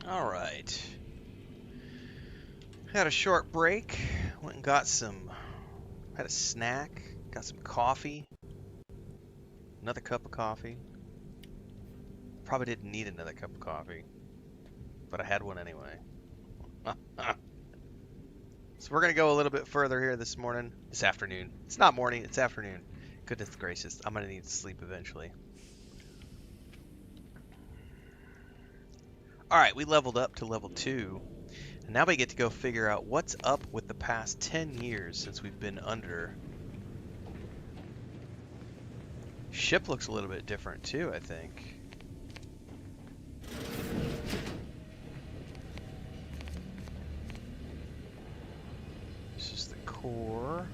All right. Had a short break. Went and got some. Had a snack. Got some coffee. Another cup of coffee. Probably didn't need another cup of coffee, but I had one anyway. So we're gonna go a little bit further here this morning. This afternoon. It's not morning. It's afternoon. Goodness gracious. I'm gonna need to sleep eventually. All right, we leveled up to level 2. And now we get to go figure out what's up with the past 10 years since we've been under. Ship looks a little bit different too, I think. This is the core.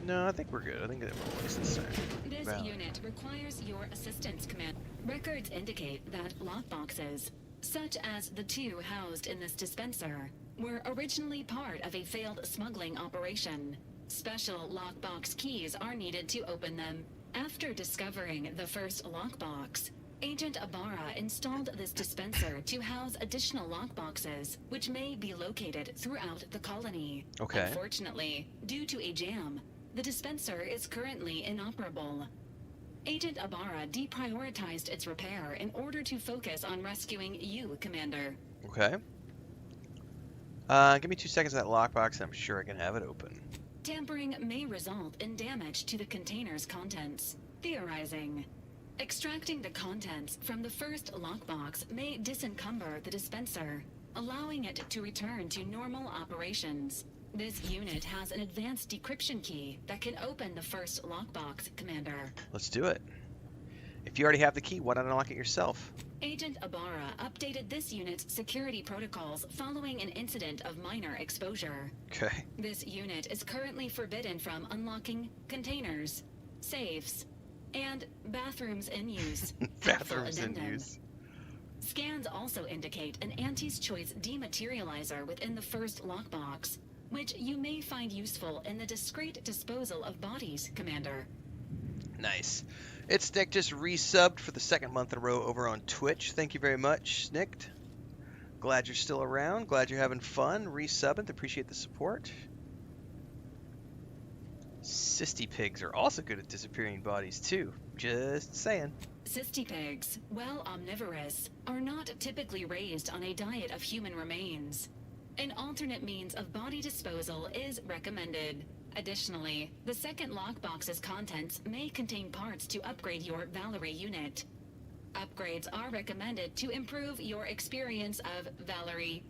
No, I think we're good. I think it looks the same. This unit requires your assistance, Command. Records indicate that lockboxes, such as the 2 housed in this dispenser, were originally part of a failed smuggling operation. Special lockbox keys are needed to open them. After discovering the first lockbox, Agent Ibarra installed this dispenser to house additional lockboxes, which may be located throughout the colony. Okay. Unfortunately, due to a jam, the dispenser is currently inoperable. Agent Ibarra deprioritized its repair in order to focus on rescuing you, Commander. Okay. Give me 2 seconds of that lockbox and I'm sure I can have it open. Tampering may result in damage to the container's contents. Theorizing. Extracting the contents from the first lockbox may disencumber the dispenser, allowing it to return to normal operations. This unit has an advanced decryption key that can open the first lockbox, Commander. Let's do it. If you already have the key, why not unlock it yourself? Agent Ibarra updated this unit's security protocols following an incident of minor exposure. Okay. This unit is currently forbidden from unlocking containers, safes, and bathrooms in use. Bathrooms in use. Scans also indicate an Auntie's Choice dematerializer within the first lockbox, which you may find useful in the discreet disposal of bodies, Commander. Nice. It's Nick, just resubbed for the 2nd month in a row over on Twitch. Thank you very much, Nick. Glad you're still around. Glad you're having fun. Resubbing. Appreciate the support. Cysty pigs are also good at disappearing bodies too. Just saying. Cysty pigs, while omnivorous, are not typically raised on a diet of human remains. An alternate means of body disposal is recommended. Additionally, the 2nd lockbox's contents may contain parts to upgrade your Valerie unit. Upgrades are recommended to improve your experience of Valerie.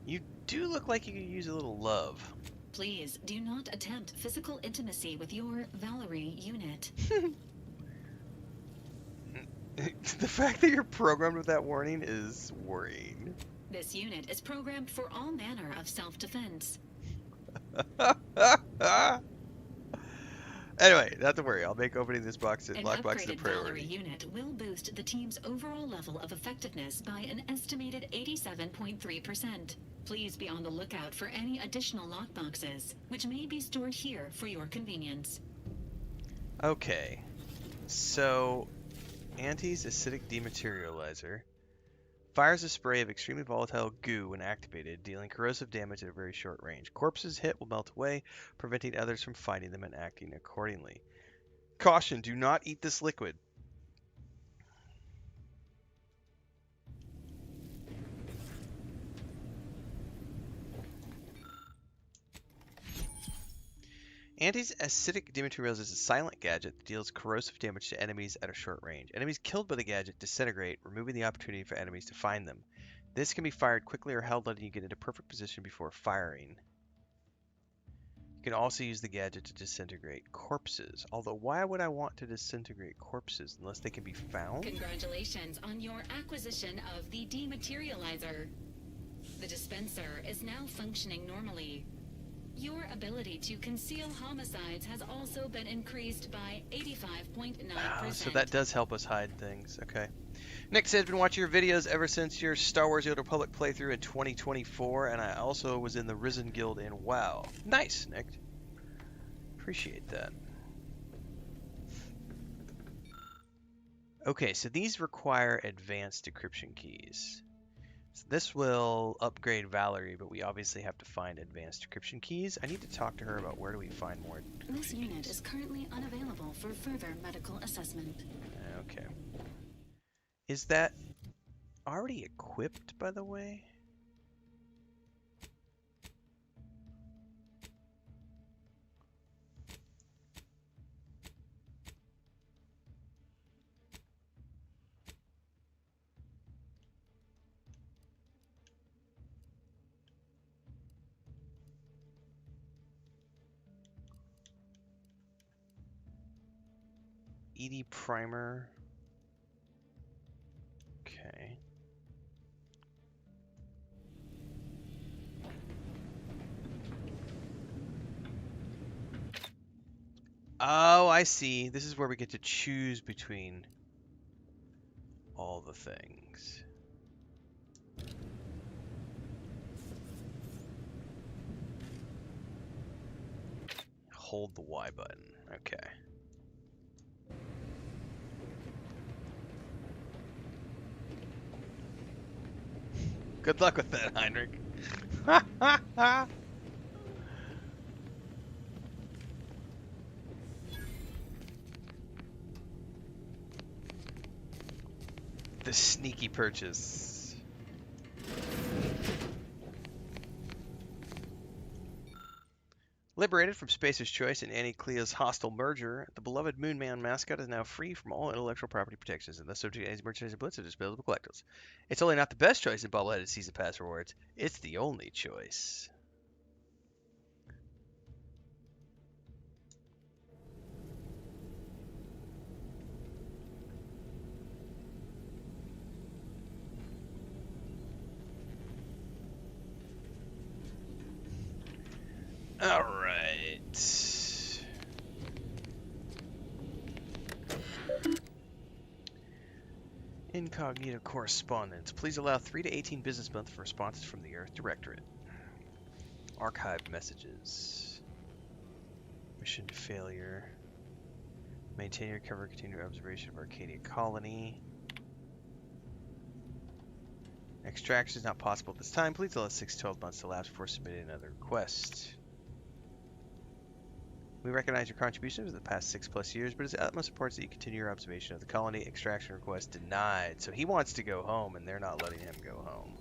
You do look like you could use a little love. Please do not attempt physical intimacy with your Valerie unit. The fact that you're programmed with that warning is worrying. This unit is programmed for all manner of self-defense. Anyway, not to worry. I'll make opening this lockbox a Valerie priority. unit will boost the team's overall level of effectiveness by an estimated 87.3%. Please be on the lookout for any additional lockboxes, which may be stored here for your convenience. Okay. So, Auntie's acidic dematerializer fires a spray of extremely volatile goo when activated, dealing corrosive damage at a very short range. Corpses hit will melt away, preventing others from finding them and acting accordingly. Caution, do not eat this liquid. Auntie's acidic dematerializer is a silent gadget that deals corrosive damage to enemies at a short range. Enemies killed by the gadget disintegrate, removing the opportunity for enemies to find them. This can be fired quickly or held, letting you get into perfect position before firing. You can also use the gadget to disintegrate corpses. Although, why would I want to disintegrate corpses unless they can be found? Congratulations on your acquisition of the dematerializer. The dispenser is now functioning normally. Your ability to conceal homicides has also been increased by 85.9%. So that does help us hide things. Okay. Nick says, been watching your videos ever since your Star Wars The Old Republic playthrough in 2024, and I also was in the Risen Guild in WoW. Nice, Nick. Appreciate that. Okay, so these require advanced decryption keys. So this will upgrade Valerie, but we obviously have to find advanced decryption keys. I need to talk to her about where do we find more This decryption unit keys. is currently unavailable for further medical assessment. Okay. Is that already equipped, by the way? ED primer. Okay. Oh, I see. This is where we get to choose between all the things. Hold the Y button. Okay. Good luck with that, Heinrich. The sneaky purchase. Liberated from Spacer's Choice and Annie Cleo's hostile merger, the beloved Moonman mascot is now free from all intellectual property protections and thus subject to any merchandise blitz of disposable collectibles. It's only not the best choice in bobbleheaded season pass rewards. It's the only choice. All right. Incognito correspondence. Please allow 3 to 18 business months for responses from the Earth Directorate. Archived messages. Mission failure. Maintain your cover. Continue observation of Arcadia Colony. Extraction is not possible at this time. Please allow 6 to 12 months to elapse before submitting another request. We recognize your contributions over the past 6+ years, but it's utmost importance that you continue your observation of the colony. Extraction request denied. So he wants to go home, and they're not letting him go home.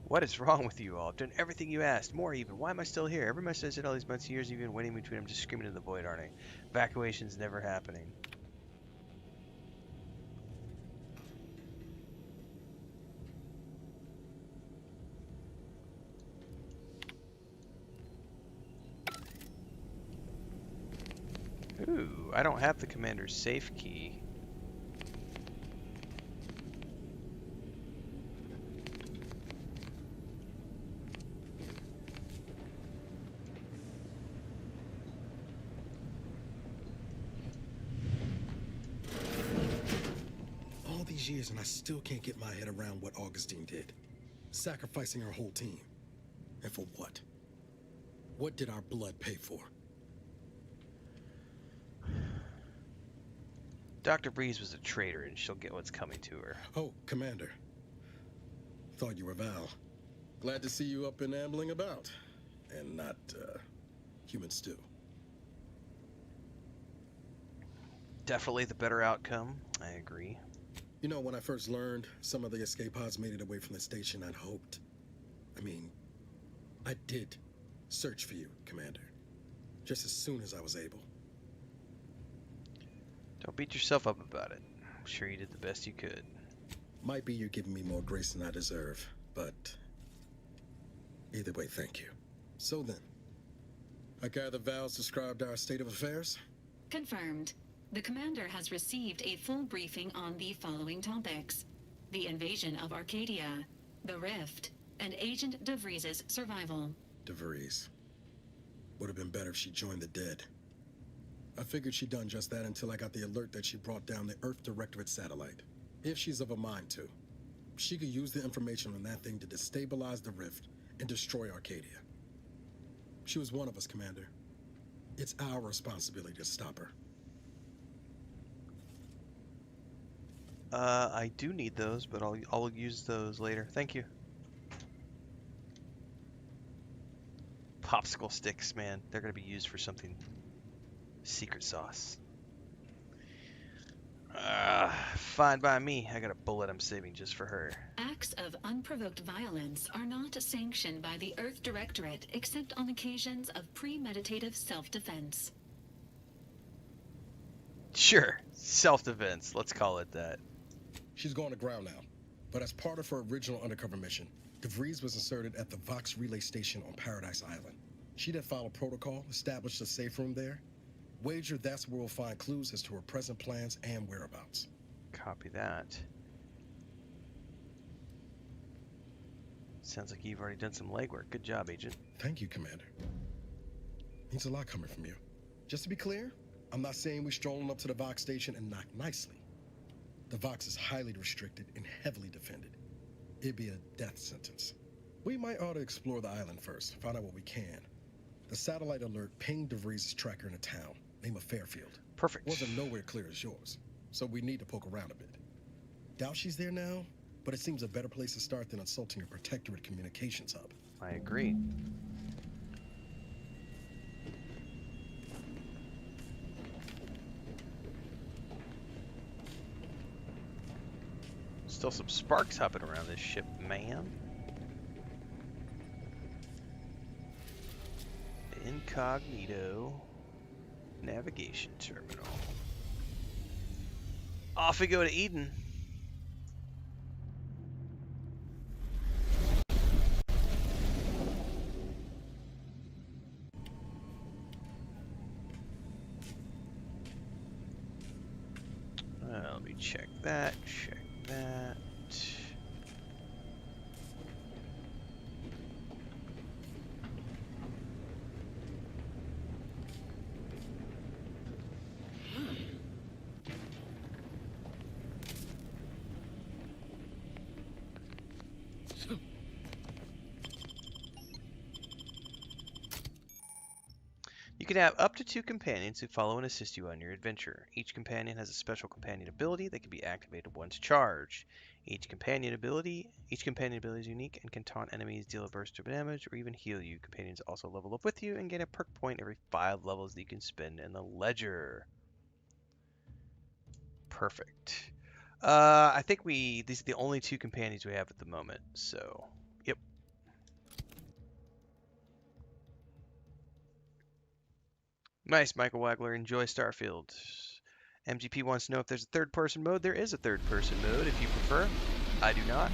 What is wrong with you all? I've done everything you asked, more even. Why am I still here? Every message I said all these months and years, you've been waiting between them, just screaming in the void, aren't I? Evacuation's never happening. Ooh, I don't have the commander's safe key. All these years and I still can't get my head around what Augustine did. Sacrificing her whole team. And for what? What did our blood pay for? Dr. Breeze was a traitor, and she'll get what's coming to her. Oh, Commander. Thought you were Val. Glad to see you up and ambling about. And not, human stew. Definitely the better outcome. I agree. You know, when I first learned some of the escape pods made it away from the station, I'd hoped. I did search for you, Commander. Just as soon as I was able. Don't beat yourself up about it. I'm sure you did the best you could. Might be you're giving me more grace than I deserve, but either way, thank you. So then, I gather Val's described our state of affairs? Confirmed. The commander has received a full briefing on the following topics: the invasion of Arcadia, the Rift, and Agent DeVries's survival. DeVries. Would have been better if she joined the dead. I figured she'd done just that until I got the alert that she brought down the Earth Directorate satellite. If she's of a mind to. She could use the information on that thing to destabilize the rift and destroy Arcadia. She was one of us, Commander. It's our responsibility to stop her. I do need those, but I'll use those later. Thank you. Popsicle sticks, man. They're gonna be used for something. Secret sauce. Fine by me. I got a bullet I'm saving just for her. Acts of unprovoked violence are not sanctioned by the Earth Directorate except on occasions of premeditative self-defense. Sure. Self-defense. Let's call it that. She's going to ground now, but as part of her original undercover mission, DeVries was inserted at the Vox relay station on Paradise Island. She did follow protocol, established a safe room there. Wager that's where we'll find clues as to her present plans and whereabouts. Copy that. Sounds like you've already done some legwork. Good job, Agent. Thank you, Commander. Means a lot coming from you. Just to be clear, I'm not saying we're strolling up to the Vox station and knock nicely. The Vox is highly restricted and heavily defended. It'd be a death sentence. We might ought to explore the island first, find out what we can. The satellite alert pinged DeVries' tracker in a town, name of Fairfield. Perfect. Wasn't nowhere clear as yours, so we need to poke around a bit. Doubt she's there now, but it seems a better place to start than insulting your Protectorate communications hub. I agree. Still some sparks hopping around this ship, man. Incognito navigation terminal. Off we go to Eden. Let me check that, check that. You can have up to 2 companions who follow and assist you on your adventure. Each companion has a special companion ability that can be activated once charged. Each companion ability is unique and can taunt enemies, deal a burst of damage, or even heal you. Companions also level up with you and gain a perk point every 5 levels that you can spend in the ledger. Perfect. I think these are the only 2 companions we have at the moment, so yep. Nice, Michael Wagler. Enjoy Starfield. MGP wants to know if there's a third-person mode. There is a third-person mode if you prefer. I do not.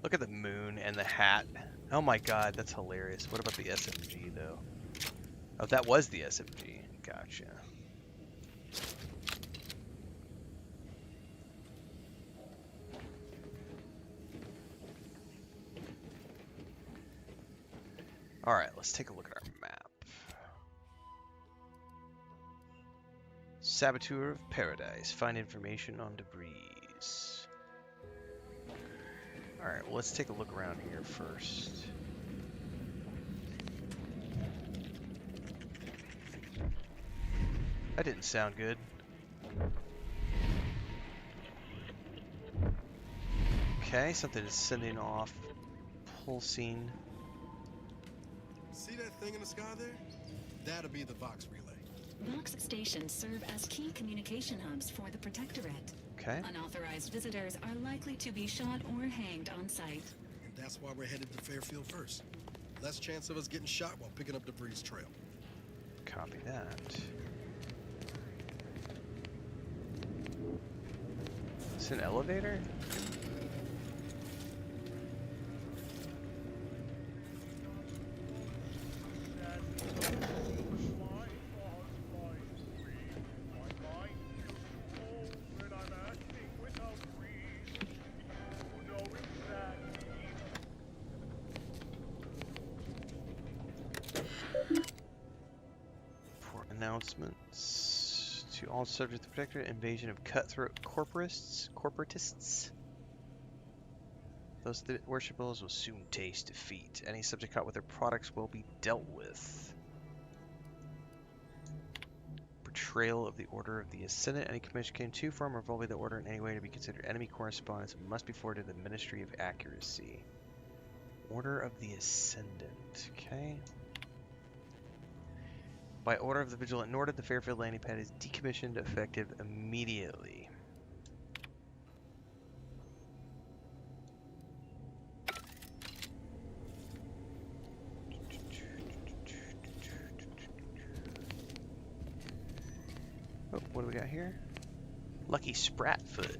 Look at the moon and the hat. Oh my god, that's hilarious. What about the SMG, though? Oh, that was the SMG. Gotcha. Alright, let's take a look at our map. Saboteur of Paradise. Find information on DeVries. Alright, well, let's take a look around here first. That didn't sound good. Okay, something is sending off pulsing. See that thing in the sky there? That'll be the Vox relay. Vox stations serve as key communication hubs for the Protectorate. Okay. Unauthorized visitors are likely to be shot or hanged on site. And that's why we're headed to Fairfield first. Less chance of us getting shot while picking up DeVries' trail. Copy that. It's an elevator? announcements to all subjects protected. Invasion of cutthroat corporatists. Those worshipables will soon taste defeat. Any subject caught with their products will be dealt with. Betrayal of the Order of the Ascendant. Any communication to, from, or involving the Order in any way to be considered enemy correspondence must be forwarded to the Ministry of Accuracy. Order of the Ascendant. Okay. By order of the Vigilant Norda, the Fairfield landing pad is decommissioned, effective immediately. Oh, what do we got here? Lucky Spratfoot.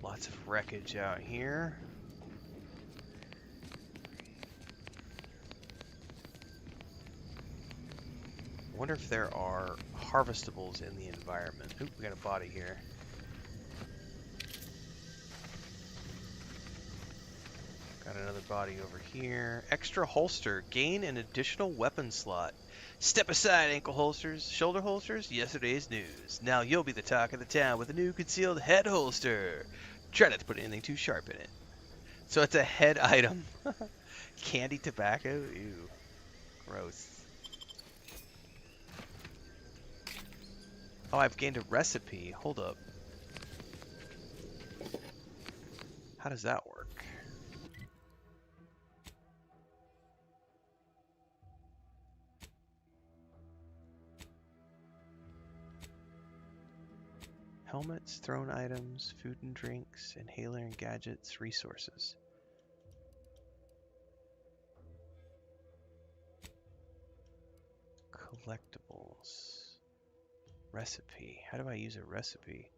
Lots of wreckage out here. I wonder if there are harvestables in the environment. Oop, we got a body here. Got another body over here. Extra holster. Gain an additional weapon slot. Step aside, ankle holsters. Shoulder holsters? Yesterday's news. Now you'll be the talk of the town with a new concealed head holster. Try not to put anything too sharp in it. So it's a head item. Candy tobacco? Ew. Gross. Oh, I've gained a recipe. Hold up. How does that work? Helmets, thrown items, food and drinks, inhaler and gadgets, resources. Collectibles. Recipe. How do I use a recipe?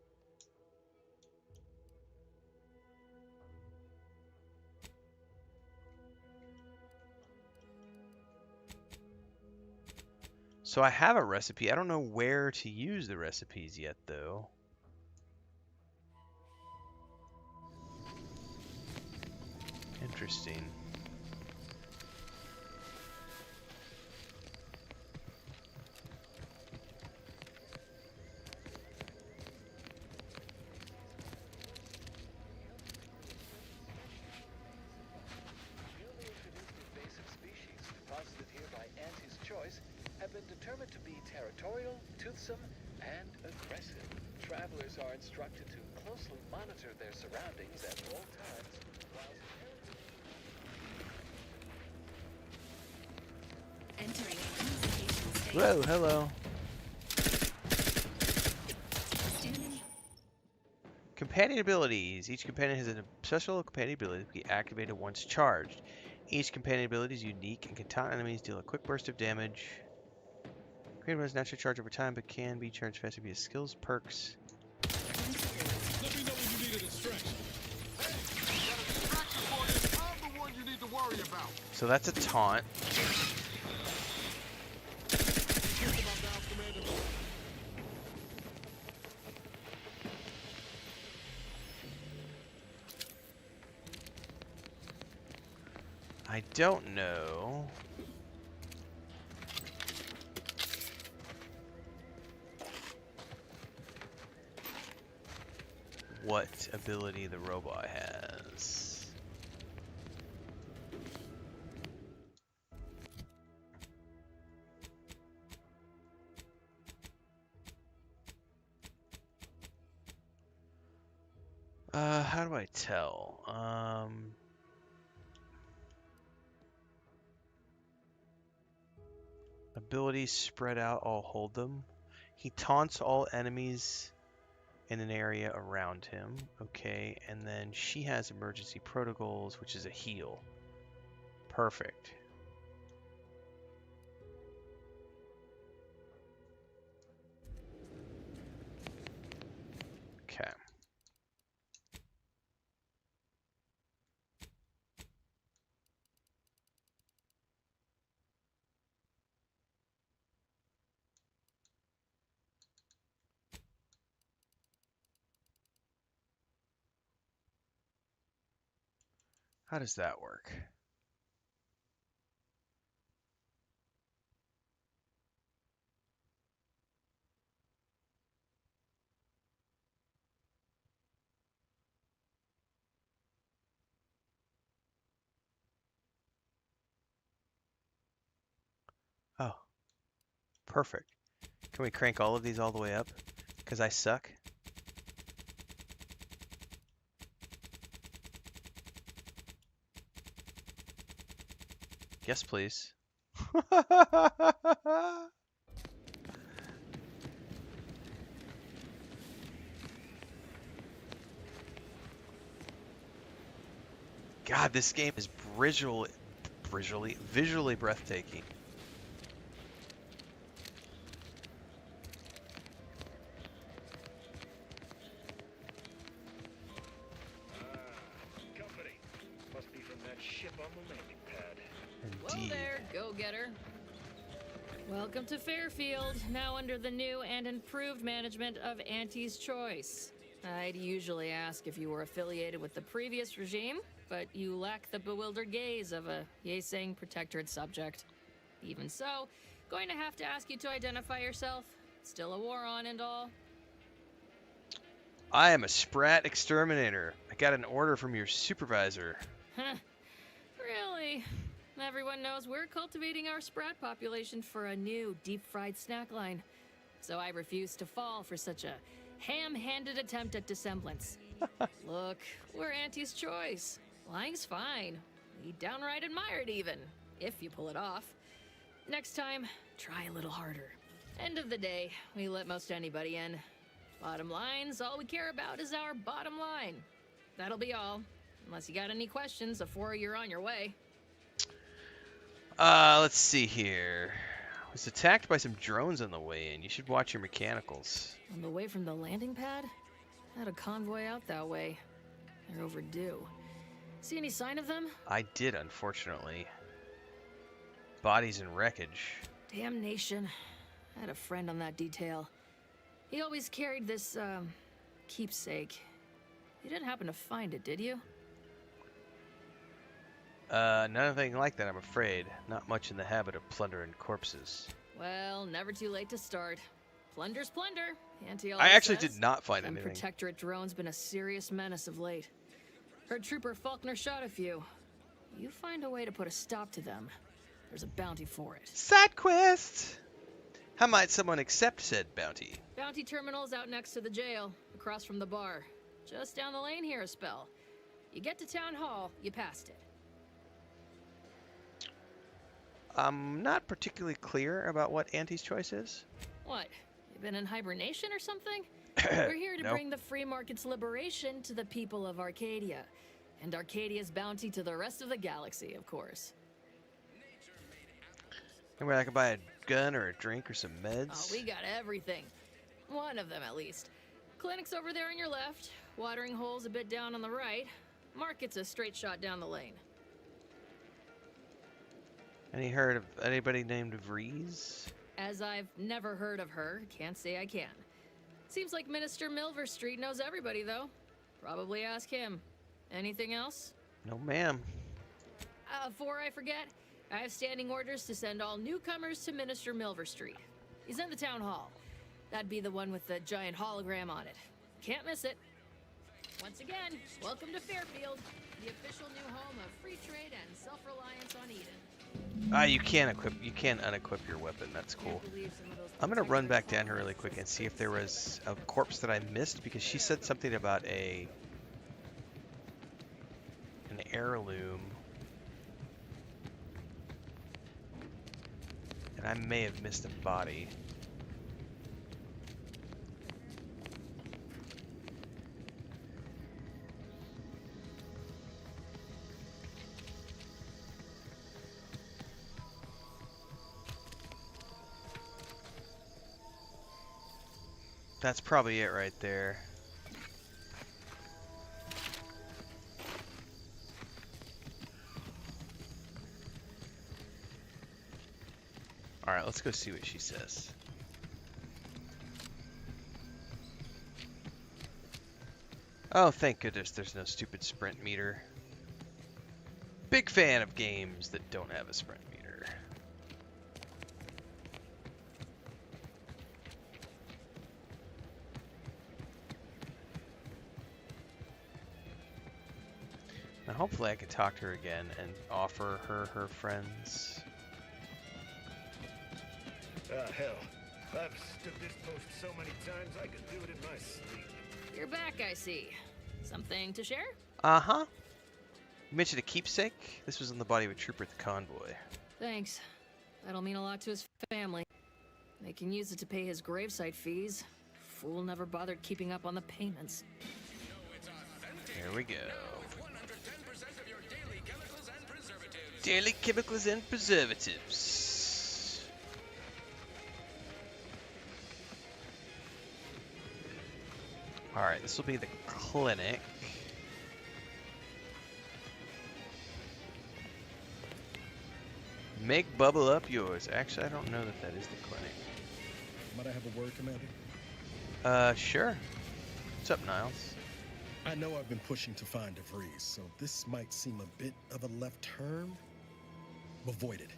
So I have a recipe. I don't know where to use the recipes yet, though. Interesting. Determined to be territorial, toothsome, and aggressive. Travelers are instructed to closely monitor their surroundings at all times. Entering communication state. Whoa, hello. Companion abilities. Each companion has a special companion ability that can be activated once charged. Each companion ability is unique and can taunt enemies, deal a quick burst of damage. Creative has naturally charge over time, but can be charged faster via skills, perks. Let me know when you need a distraction. Hey, got a distraction for you. I'm the one you need to worry about. So that's a taunt. I don't know. What ability the robot has. How do I tell? Abilities spread out, I'll hold them. He taunts all enemies in an area around him. Okay, and then she has emergency protocols, which is a heal. Perfect. How does that work? Oh, perfect. Can we crank all of these all the way up? Because I suck. Yes, please. God, this game is visually breathtaking. Company. Must be from that ship on the landing pad. Whoa Indeed. there, go-getter. Welcome to Fairfield, now under the new and improved management of Auntie's Choice. I'd usually ask if you were affiliated with the previous regime, but you lack the bewildered gaze of a yay-saying protectorate subject. Even so, going to have to ask you to identify yourself. Still a war on and all. I am a Sprat exterminator. I got an order from your supervisor. Huh. Really? Everyone knows we're cultivating our sprat population for a new deep-fried snack line. So I refuse to fall for such a ham-handed attempt at dissemblance. Look, we're Auntie's Choice. Lying's fine. We downright admire it even, if you pull it off. Next time, try a little harder. End of the day, we let most anybody in. Bottom line's all we care about is our bottom line. That'll be all. Unless you got any questions before you're on your way. Let's see here. I was attacked by some drones on the way in. You should watch your mechanicals. On the way from the landing pad? Had a convoy out that way. They're overdue. See any sign of them? I did, unfortunately. Bodies and wreckage. Damnation. I had a friend on that detail. He always carried this, keepsake. You didn't happen to find it, did you? Nothing like that, I'm afraid. Not much in the habit of plundering corpses. Well, never too late to start. Plunder's plunder, Auntie I always actually says. did not find Them anything. Protectorate drone's been a serious menace of late. Heard Trooper Faulkner shot a few. You find a way to put a stop to them. There's a bounty for it. Side quest! How might someone accept said bounty? Bounty terminal's out next to the jail, across from the bar. Just down the lane here a spell. You get to Town Hall, you passed it. I'm not particularly clear about what Auntie's Choice is. What? You been in hibernation or something? We're here to No. bring the free market's liberation to the people of Arcadia. And Arcadia's bounty to the rest of the galaxy, of course. Anywhere I could buy a gun or a drink or some meds? Oh, we got everything. One of them, at least. Clinic's over there on your left. Watering hole's a bit down on the right. Market's a straight shot down the lane. Any heard of anybody named Vreeze? As I've never heard of her, can't say I can. Seems like Minister Milver Street knows everybody, though. Probably ask him. Anything else? No, ma'am. Before I forget, I have standing orders to send all newcomers to Minister Milver Street. He's in the town hall. That'd be the one with the giant hologram on it. Can't miss it. Once again, welcome to Fairfield, the official new home of free trade and self-reliance on Eden. You can't unequip your weapon. That's cool. I'm gonna run back down here really quick and see if there was a corpse that I missed, because she said something about an heirloom, and I may have missed a body. That's probably it right there. Alright, let's go see what she says. Oh, thank goodness there's no stupid sprint meter. Big fan of games that don't have a sprint meter. Now hopefully I can talk to her again and offer her her friends. Ah, hell. I've stood this post so many times I could do it in my sleep. You're back, I see. Something to share? Uh-huh. You mentioned a keepsake? This was on the body of a trooper at the convoy. Thanks. That'll mean a lot to his family. They can use it to pay his gravesite fees. Fool never bothered keeping up on the payments. Here we go. Daily chemicals and preservatives. Alright, this will be the clinic. Make bubble up yours. Actually, I don't know that that is the clinic. Might I have a word, Commander? Sure. What's up, Niles? I know I've been pushing to find DeVries, so this might seem a bit of a left turn. Avoid it.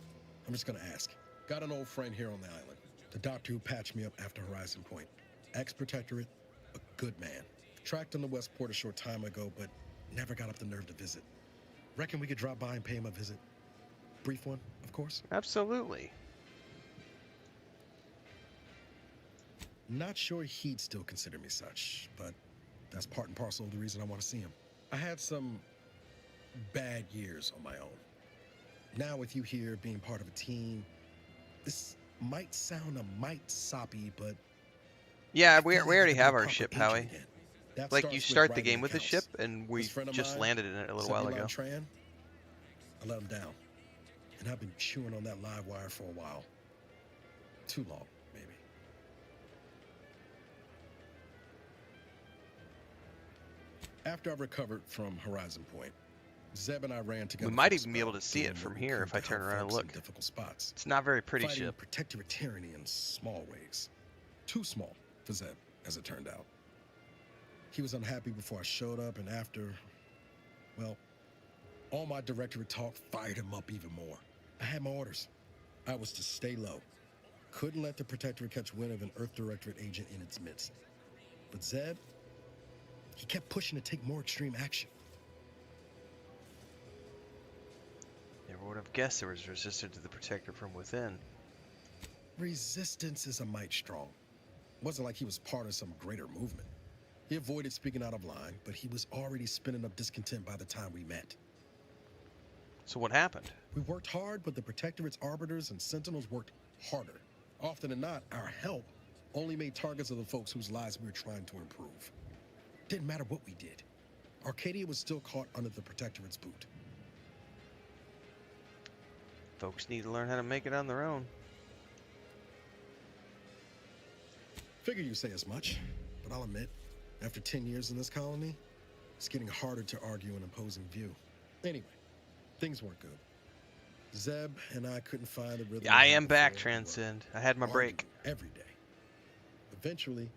I'm just gonna ask. Got an old friend here on the island. The doctor who patched me up after Horizon Point. Ex-protectorate, a good man. Tracked on the Westport a short time ago, but never got up the nerve to visit. Reckon we could drop by and pay him a visit? Brief one, of course. Absolutely. Not sure he'd still consider me such, but that's part and parcel of the reason I want to see him. I had some bad years on my own. Now with you here being part of a team, this might sound a mite soppy, but Yeah, I we feel like I already could be have a our proper ship, agent Howie. again. That Like, starts you with start the writing game with the accounts. ship, and we This friend of just mine, landed in it a little while ago. Tran, I let him down. And I've been chewing on that live wire for a while. Too long, maybe. After I recovered from Horizon Point, Zeb and I ran together. We might for a even be able spell, to see doing it what from we here could if I to turn help around and folks in look. difficult spots. It's not very pretty Fighting ship. protectorate tyranny in small ways. Too small for Zeb, as it turned out. He was unhappy before I showed up, and after, well, all my directorate talk fired him up even more. I had my orders. I was to stay low. Couldn't let the protectorate catch wind of an Earth Directorate agent in its midst. But Zeb, he kept pushing to take more extreme action. Never would have guessed there was resistance to the protector from within. Resistance is a mite strong. Wasn't like he was part of some greater movement. He avoided speaking out of line, but he was already spinning up discontent by the time we met. So what happened? We worked hard, but the Protectorate's arbiters and sentinels worked harder. Often than not, our help only made targets of the folks whose lives we were trying to improve. Didn't matter what we did. Arcadia was still caught under the Protectorate's boot. Folks need to learn how to make it on their own. Figure you say as much, but I'll admit, after 10 years in this colony, it's getting harder to argue an opposing view. Anyway, things weren't good. Zeb and I couldn't find the rhythm. I am back, Transcend. I had my break. Every day. Eventually,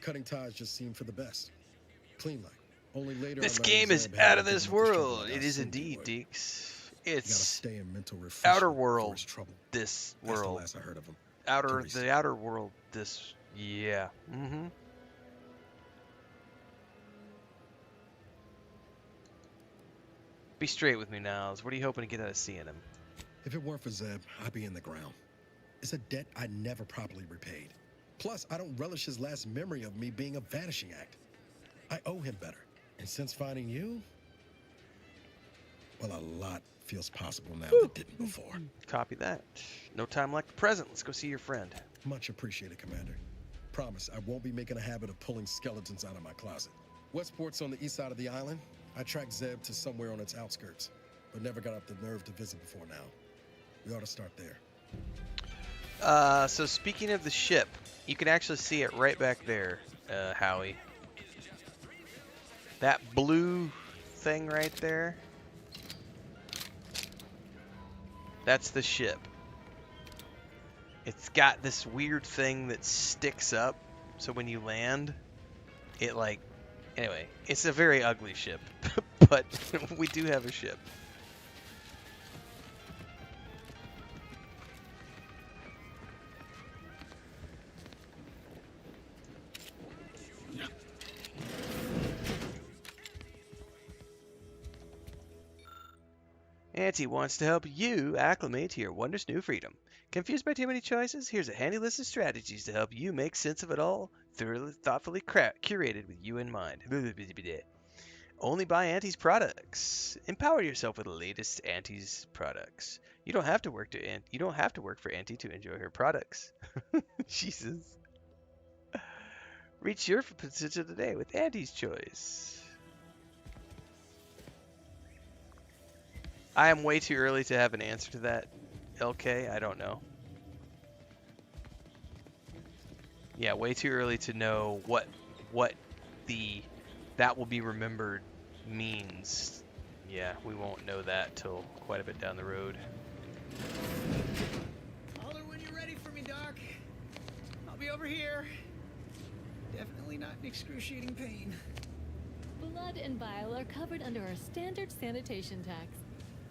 cutting ties just seemed for the best. Clean like. Only later. This I learned game is Zeb had out of to this give up the struggle world. like I It is assumed he indeed, would. Deeks. You gotta It's stay in mental outer refreshment before world. it's trouble. This That's the world. last I heard of him. The outer world. This. Yeah. Mm-hmm. Be straight with me, Niles. What are you hoping to get out of seeing him? If it weren't for Zeb, I'd be in the ground. It's a debt I never properly repaid. Plus, I don't relish his last memory of me being a vanishing act. I owe him better. And since finding you, well, a lot feels possible now that didn't before. Copy that. No time like the present. Let's go see your friend. Much appreciated, Commander. Promise, I won't be making a habit of pulling skeletons out of my closet. Westport's on the east side of the island. I tracked Zeb to somewhere on its outskirts, but never got up the nerve to visit before now. We ought to start there. So speaking of the ship, you can actually see it right back there, Howie. That blue thing right there. That's the ship. It's got this weird thing that sticks up, so when you land, it like... Anyway, it's a very ugly ship, but we do have a ship. Auntie wants to help you acclimate to your wondrous new freedom. Confused by too many choices? Here's a handy list of strategies to help you make sense of it all, thoughtfully curated with you in mind. Only buy Auntie's products. Empower yourself with the latest Auntie's products. You don't have to work for Auntie to enjoy her products. Jesus. Reach your potential today with Auntie's Choice. I am way too early to have an answer to that, LK. I don't know. Yeah, way too early to know what the that will be remembered means. Yeah, we won't know that till quite a bit down the road. Holler when you're ready for me, Doc. I'll be over here. Definitely not in excruciating pain. Blood and bile are covered under our standard sanitation tax.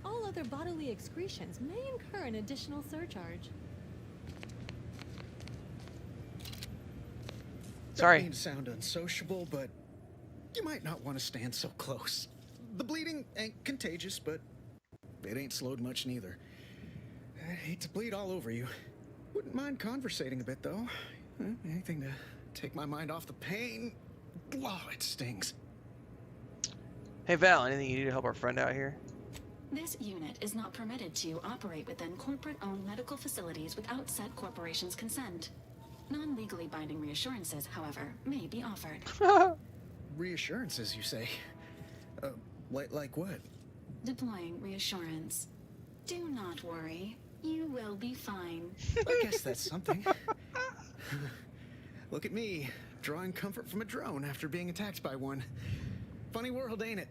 All other bodily excretions may incur an additional surcharge. Sorry. Don't mean to sound unsociable, but you might not want to stand so close. The bleeding ain't contagious, but it ain't slowed much neither. I hate to bleed all over you. Wouldn't mind conversating a bit, though. Anything to take my mind off the pain. Oh, it stings. Hey Val, anything you need to help our friend out here? This unit is not permitted to operate within corporate-owned medical facilities without said corporation's consent. Non-legally binding reassurances, however, may be offered. Reassurances, you say? Like what? Deploying reassurance. Do not worry. You will be fine. I guess that's something. Look at me, drawing comfort from a drone after being attacked by one. Funny world, ain't it?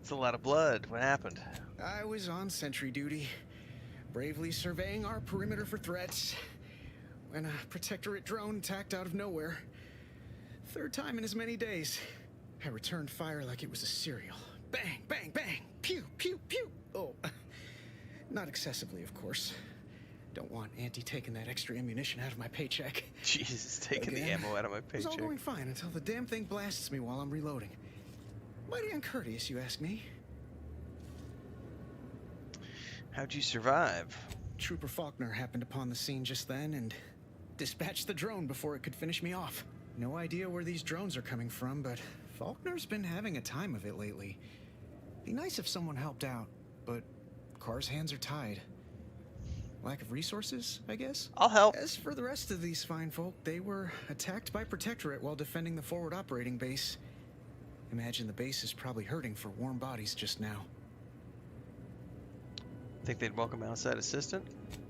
It's a lot of blood. What happened? I was on sentry duty, bravely surveying our perimeter for threats, when a protectorate drone attacked out of nowhere. Third time in as many days. I returned fire like it was a cereal. Bang, bang, bang! Pew, pew, pew! Oh, not excessively, of course. Don't want Auntie taking that extra ammunition out of my paycheck. Jesus, taking the ammo out of my It was all paycheck. going fine until the damn thing blasts me while I'm reloading. Mighty uncourteous, you ask me. How'd you survive? Trooper Faulkner happened upon the scene just then and dispatched the drone before it could finish me off. No idea where these drones are coming from, but Faulkner's been having a time of it lately. Be nice if someone helped out, but Carr's hands are tied. Lack of resources, I guess? I'll help. As for the rest of these fine folk, they were attacked by Protectorate while defending the forward operating base. Imagine the base is probably hurting for warm bodies just now. Think they'd welcome outside assistant?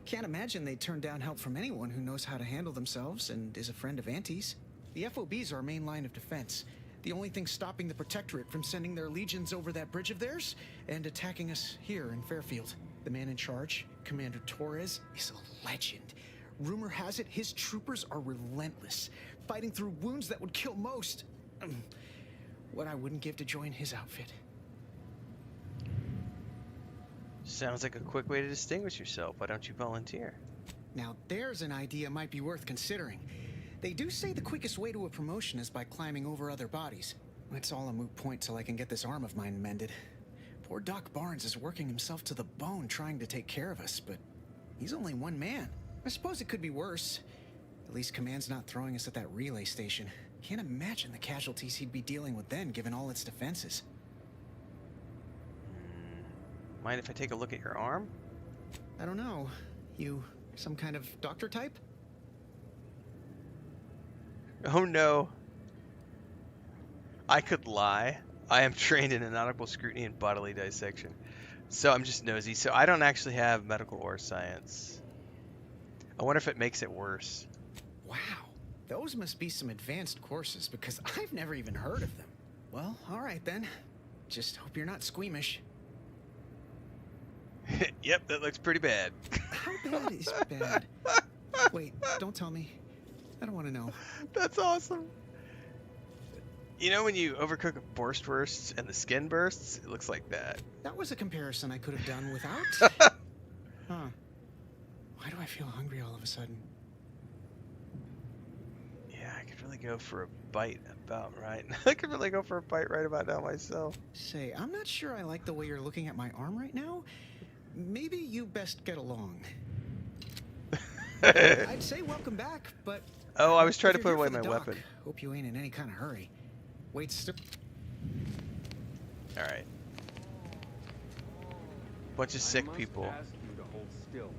Can't imagine they'd turn down help from anyone who knows how to handle themselves and is a friend of Auntie's. The FOB's our main line of defense. The only thing stopping the Protectorate from sending their legions over that bridge of theirs and attacking us here in Fairfield. The man in charge, Commander Torres, is a legend. Rumor has it his troopers are relentless, fighting through wounds that would kill most. What I wouldn't give to join his outfit. Sounds like a quick way to distinguish yourself. Why don't you volunteer? Now there's an idea might be worth considering. They do say the quickest way to a promotion is by climbing over other bodies. It's all a moot point till I can get this arm of mine mended. Poor Doc Barnes is working himself to the bone trying to take care of us, but he's only one man. I suppose it could be worse. At least Command's not throwing us at that relay station. Can't imagine the casualties he'd be dealing with then, given all its defenses. Mind if I take a look at your arm? I don't know. You some kind of doctor type? Oh no. I could lie. I am trained in anatomical scrutiny and bodily dissection. So I'm just nosy. So I don't actually have medical or science. I wonder if it makes it worse. Wow. Those must be some advanced courses because I've never even heard of them. Well, all right then. Just hope you're not squeamish. Yep, that looks pretty bad. How bad is bad? Wait, don't tell me. I don't want to know. That's awesome. You know when you overcook a borscht and the skin bursts? It looks like that. That was a comparison I could have done without. Huh. Why do I feel hungry all of a sudden? Yeah, I could really go for a bite about right. I could really go for a bite right about now myself. Say, I'm not sure I like the way you're looking at my arm right now. Maybe you best get along. I'd say welcome back, but... Oh, I was trying if to put you're away here for my the dock, weapon. Hope you ain't in any kind of hurry. Wait, All right. Bunch of sick people. Ask you to hold still.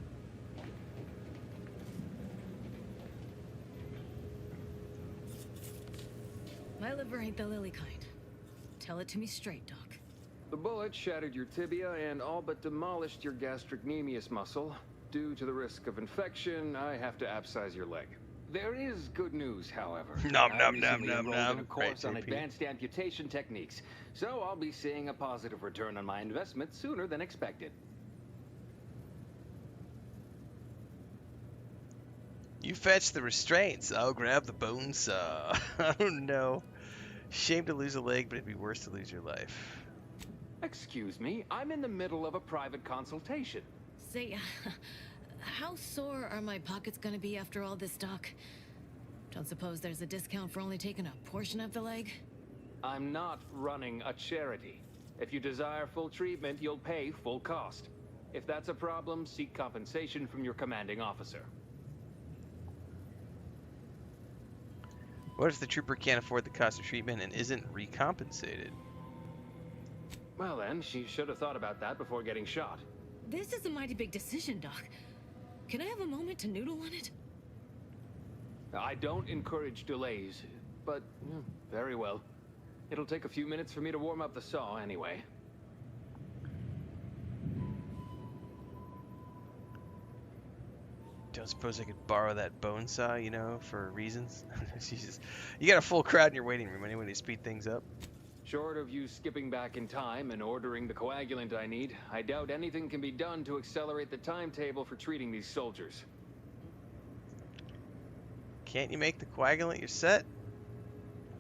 My liver ain't the lily kind. Tell it to me straight, Doc. The bullet shattered your tibia and all but demolished your gastrocnemius muscle. Due to the risk of infection, I have to abscise your leg. There is good news, however. Nom, I nom, recently nom, nom, enrolled nom. in a course Right, on JP. advanced amputation techniques, so I'll be seeing a positive return on my investment sooner than expected. You fetch the restraints. I'll grab the bone saw. Oh no. Shame to lose a leg, but it'd be worse to lose your life. Excuse me, I'm in the middle of a private consultation. Say, how sore are my pockets gonna be after all this, Doc? Don't suppose there's a discount for only taking a portion of the leg? I'm not running a charity. If you desire full treatment, you'll pay full cost. If that's a problem, seek compensation from your commanding officer. What if the trooper can't afford the cost of treatment and isn't recompensated? Well then, she should have thought about that before getting shot. This is a mighty big decision, Doc. Can I have a moment to noodle on it? I don't encourage delays, but very well. It'll take a few minutes for me to warm up the saw anyway. Don't suppose I could borrow that bone saw, you know, for reasons? Jesus. You got a full crowd in your waiting room. Anyone to speed things up? Short of you skipping back in time and ordering the coagulant I need, I doubt anything can be done to accelerate the timetable for treating these soldiers. Can't you make the coagulant your set?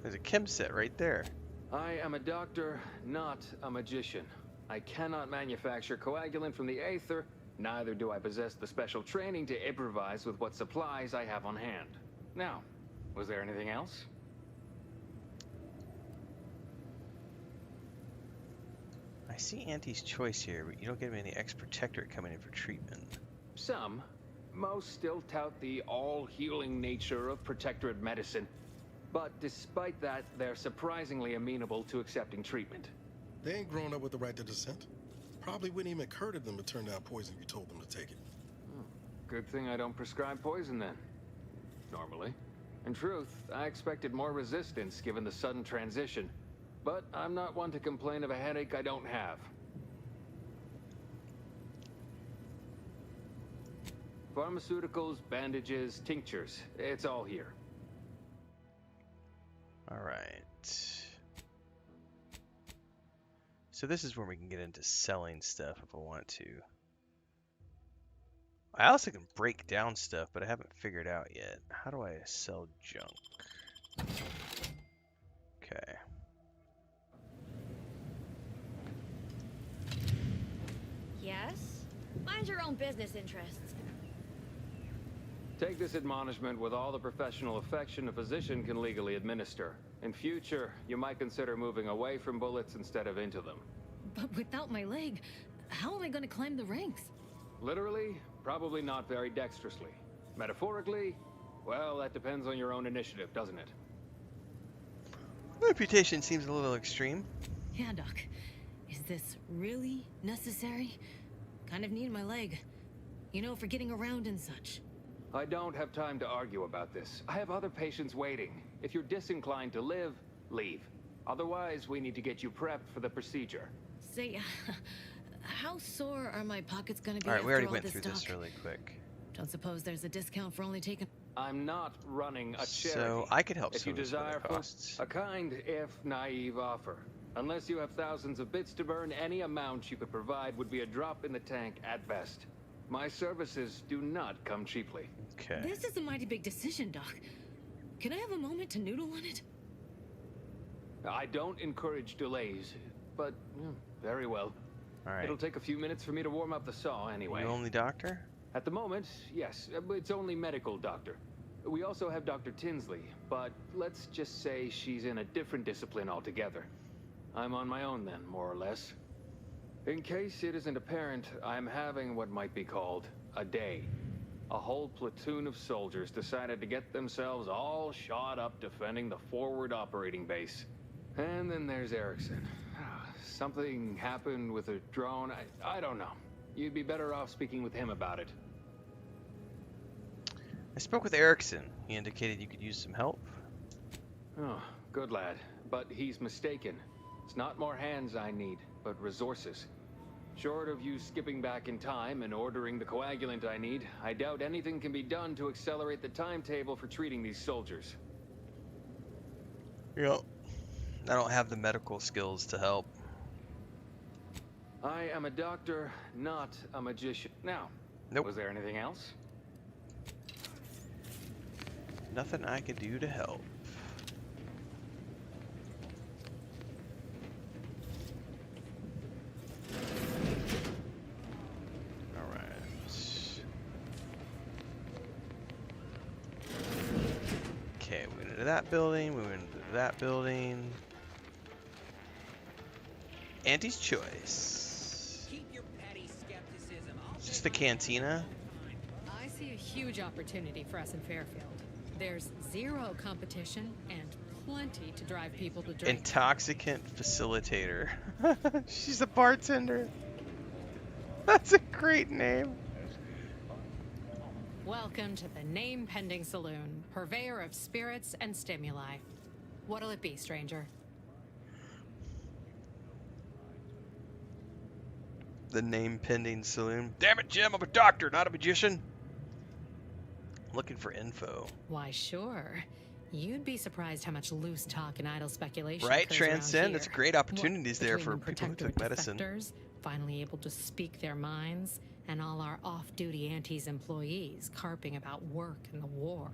There's a chem set right there. I am a doctor, not a magician. I cannot manufacture coagulant from the aether, neither do I possess the special training to improvise with what supplies I have on hand. Now, was there anything else? I see Auntie's choice here, but you don't get any ex-protectorate coming in for treatment. Some. Most still tout the all-healing nature of protectorate medicine. But despite that, they're surprisingly amenable to accepting treatment. They ain't grown up with the right to dissent. Probably wouldn't even occur to them to turn down poison if you told them to take it. Good thing I don't prescribe poison then. Normally. In truth, I expected more resistance given the sudden transition. But I'm not one to complain of a headache I don't have. Pharmaceuticals, bandages, tinctures. It's all here. Alright. So this is where we can get into selling stuff if I want to. I also can break down stuff, but I haven't figured out yet. How do I sell junk? Okay. Yes? Mind your own business interests. Take this admonishment with all the professional affection a physician can legally administer. In future, you might consider moving away from bullets instead of into them. But without my leg, how am I gonna climb the ranks? Literally, probably not very dexterously. Metaphorically, well, that depends on your own initiative, doesn't it? Reputation seems a little extreme. Yeah, Doc. Is this really necessary? Kind of need my leg. You know, for getting around and such. I don't have time to argue about this. I have other patients waiting. If you're disinclined to live, leave. Otherwise, we need to get you prepped for the procedure. Say, how sore are my pockets gonna be Alright, after we already all went this, through Doc? this really quick. Don't suppose there's a discount for only taking... I'm not running a charity. So I could help if you some of this with desire the costs. a kind, if naive offer. Unless you have thousands of bits to burn, any amount you could provide would be a drop in the tank at best. My services do not come cheaply. Okay. This is a mighty big decision, Doc. Can I have a moment to noodle on it? I don't encourage delays, but very well. Alright. It'll take a few minutes for me to warm up the saw anyway. You only doctor? At the moment, yes. It's only medical, doctor. We also have Dr. Tinsley, but let's just say she's in a different discipline altogether. I'm on my own then, more or less. In case it isn't apparent, I'm having what might be called a day. A whole platoon of soldiers decided to get themselves all shot up defending the forward operating base. And then there's Erickson. Something happened with a drone. I don't know. You'd be better off speaking with him about it. I spoke with Erickson. He indicated you could use some help. Oh, good lad. But he's mistaken. It's not more hands I need, but resources. Short of you skipping back in time and ordering the coagulant I need, I doubt anything can be done to accelerate the timetable for treating these soldiers. Yep. I don't have the medical skills to help. I am a doctor, not a magician. Now, Nope. Was there anything else? Nothing I can do to help. Okay, we went into that building, we went into that building. Auntie's choice. Keep your petty skepticism. Is this the cantina? I see a huge opportunity for us in Fairfield. There's zero competition and plenty to drive people to drink. Intoxicant facilitator. She's a bartender. That's a great name. Welcome to the Name Pending Saloon, purveyor of spirits and stimuli. What'll it be, stranger? The name pending saloon. Damn it, Jim, I'm a doctor, not a magician. Looking for info. Why, sure. You'd be surprised how much loose talk and idle speculation Right, occurs around Transcend. here. There's great opportunities there for Between people who protectorate took medicine. defectors, finally able to speak their minds, and all our off-duty Antes employees carping about work and the war.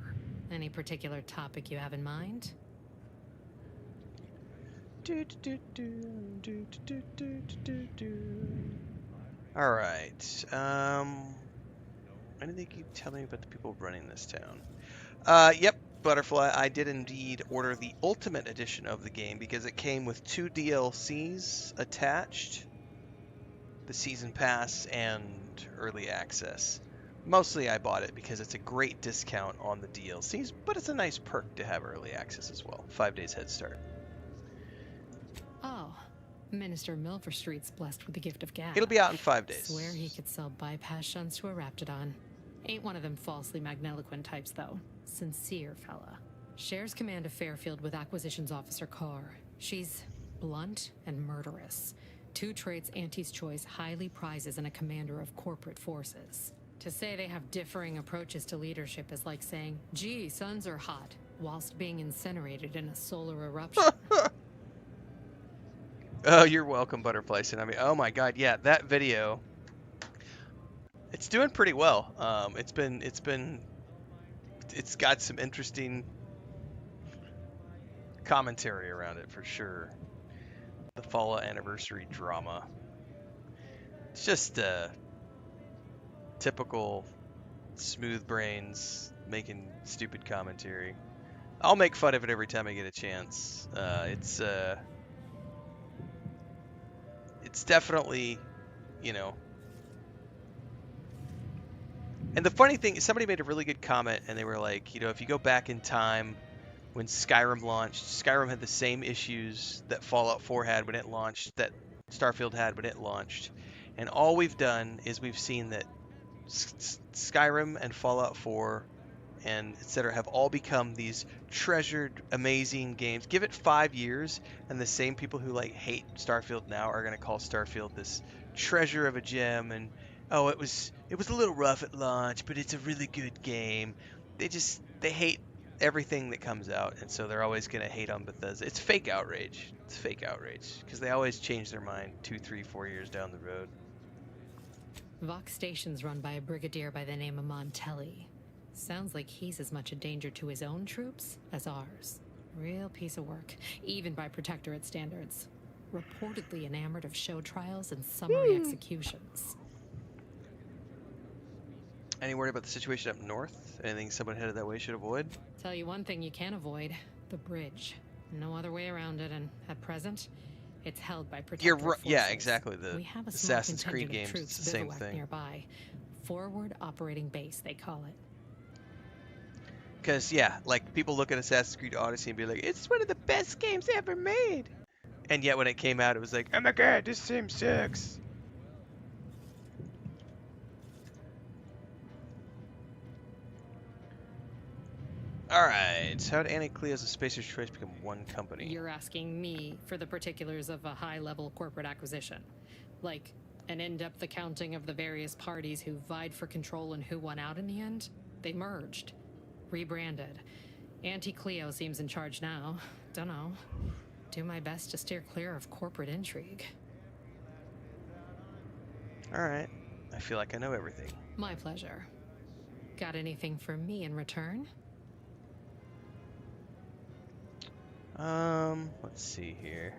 Any particular topic you have in mind? All right. Anything you tell me about the people running this town? Yep, Butterfly. I did indeed order the Ultimate Edition of the game because it came with 2 DLCs attached: the Season Pass and Early Access. Mostly I bought it because it's a great discount on the DLCs, but it's a nice perk to have Early Access as well. 5 days head start. Oh, Minister Milverstreet's blessed with the gift of gab. It'll be out in 5 days. Swear he could sell bypass shunts to a Raptidon. Ain't one of them falsely magniloquent types, though. Sincere fella. Shares command of Fairfield with Acquisitions Officer Carr. She's blunt and murderous. 2 traits Auntie's Choice highly prizes in a commander of corporate forces. To say they have differing approaches to leadership is like saying, gee, suns are hot, whilst being incinerated in a solar eruption. Oh, you're welcome, Butterfly Tsunami. Oh my god, yeah, that video. It's doing pretty well. It's got some interesting commentary around it for sure. The Fallout anniversary drama. It's just typical smooth brains making stupid commentary. I'll make fun of it every time I get a chance. It's definitely, you know. And the funny thing is, somebody made a really good comment, and they were like, you know, if you go back in time when Skyrim launched, Skyrim had the same issues that Fallout 4 had when it launched, that Starfield had when it launched. And all we've done is we've seen that Skyrim and Fallout 4 and etc. have all become these treasured, amazing games. Give it 5 years, and the same people who like hate Starfield now are going to call Starfield this treasure of a gem. And oh, it was a little rough at launch, but it's a really good game. They hate everything that comes out, and so they're always going to hate on Bethesda. It's fake outrage. It's fake outrage because they always change their mind 2, 3, 4 years down the road. Vox Station's run by a brigadier by the name of Montelli. Sounds like he's as much a danger to his own troops as ours. Real piece of work, even by Protectorate standards. Reportedly enamored of show trials and summary executions. Any word about the situation up north? Anything someone headed that way should avoid? Tell you one thing you can't avoid: the bridge. No other way around it, and at present, it's held by protectorate forces. Yeah, exactly. We have a small Assassin's Creed contingent of games, it's troops the same bivouacked thing. nearby. Forward operating base, they call it. Because, yeah, like, people look at Assassin's Creed Odyssey and be like, it's one of the best games ever made. And yet when it came out, it was like, oh my god, this game sucks. Alright, so how did Annie Cleo's a Spacer's Choice become one company? You're asking me for the particulars of a high-level corporate acquisition. Like, an in-depth accounting of the various parties who vied for control and who won out in the end? They merged. Rebranded. Auntie Cleo seems in charge now. Dunno. Do my best to steer clear of corporate intrigue. Alright, I feel like I know everything. My pleasure. Got anything for me in return? Let's see here.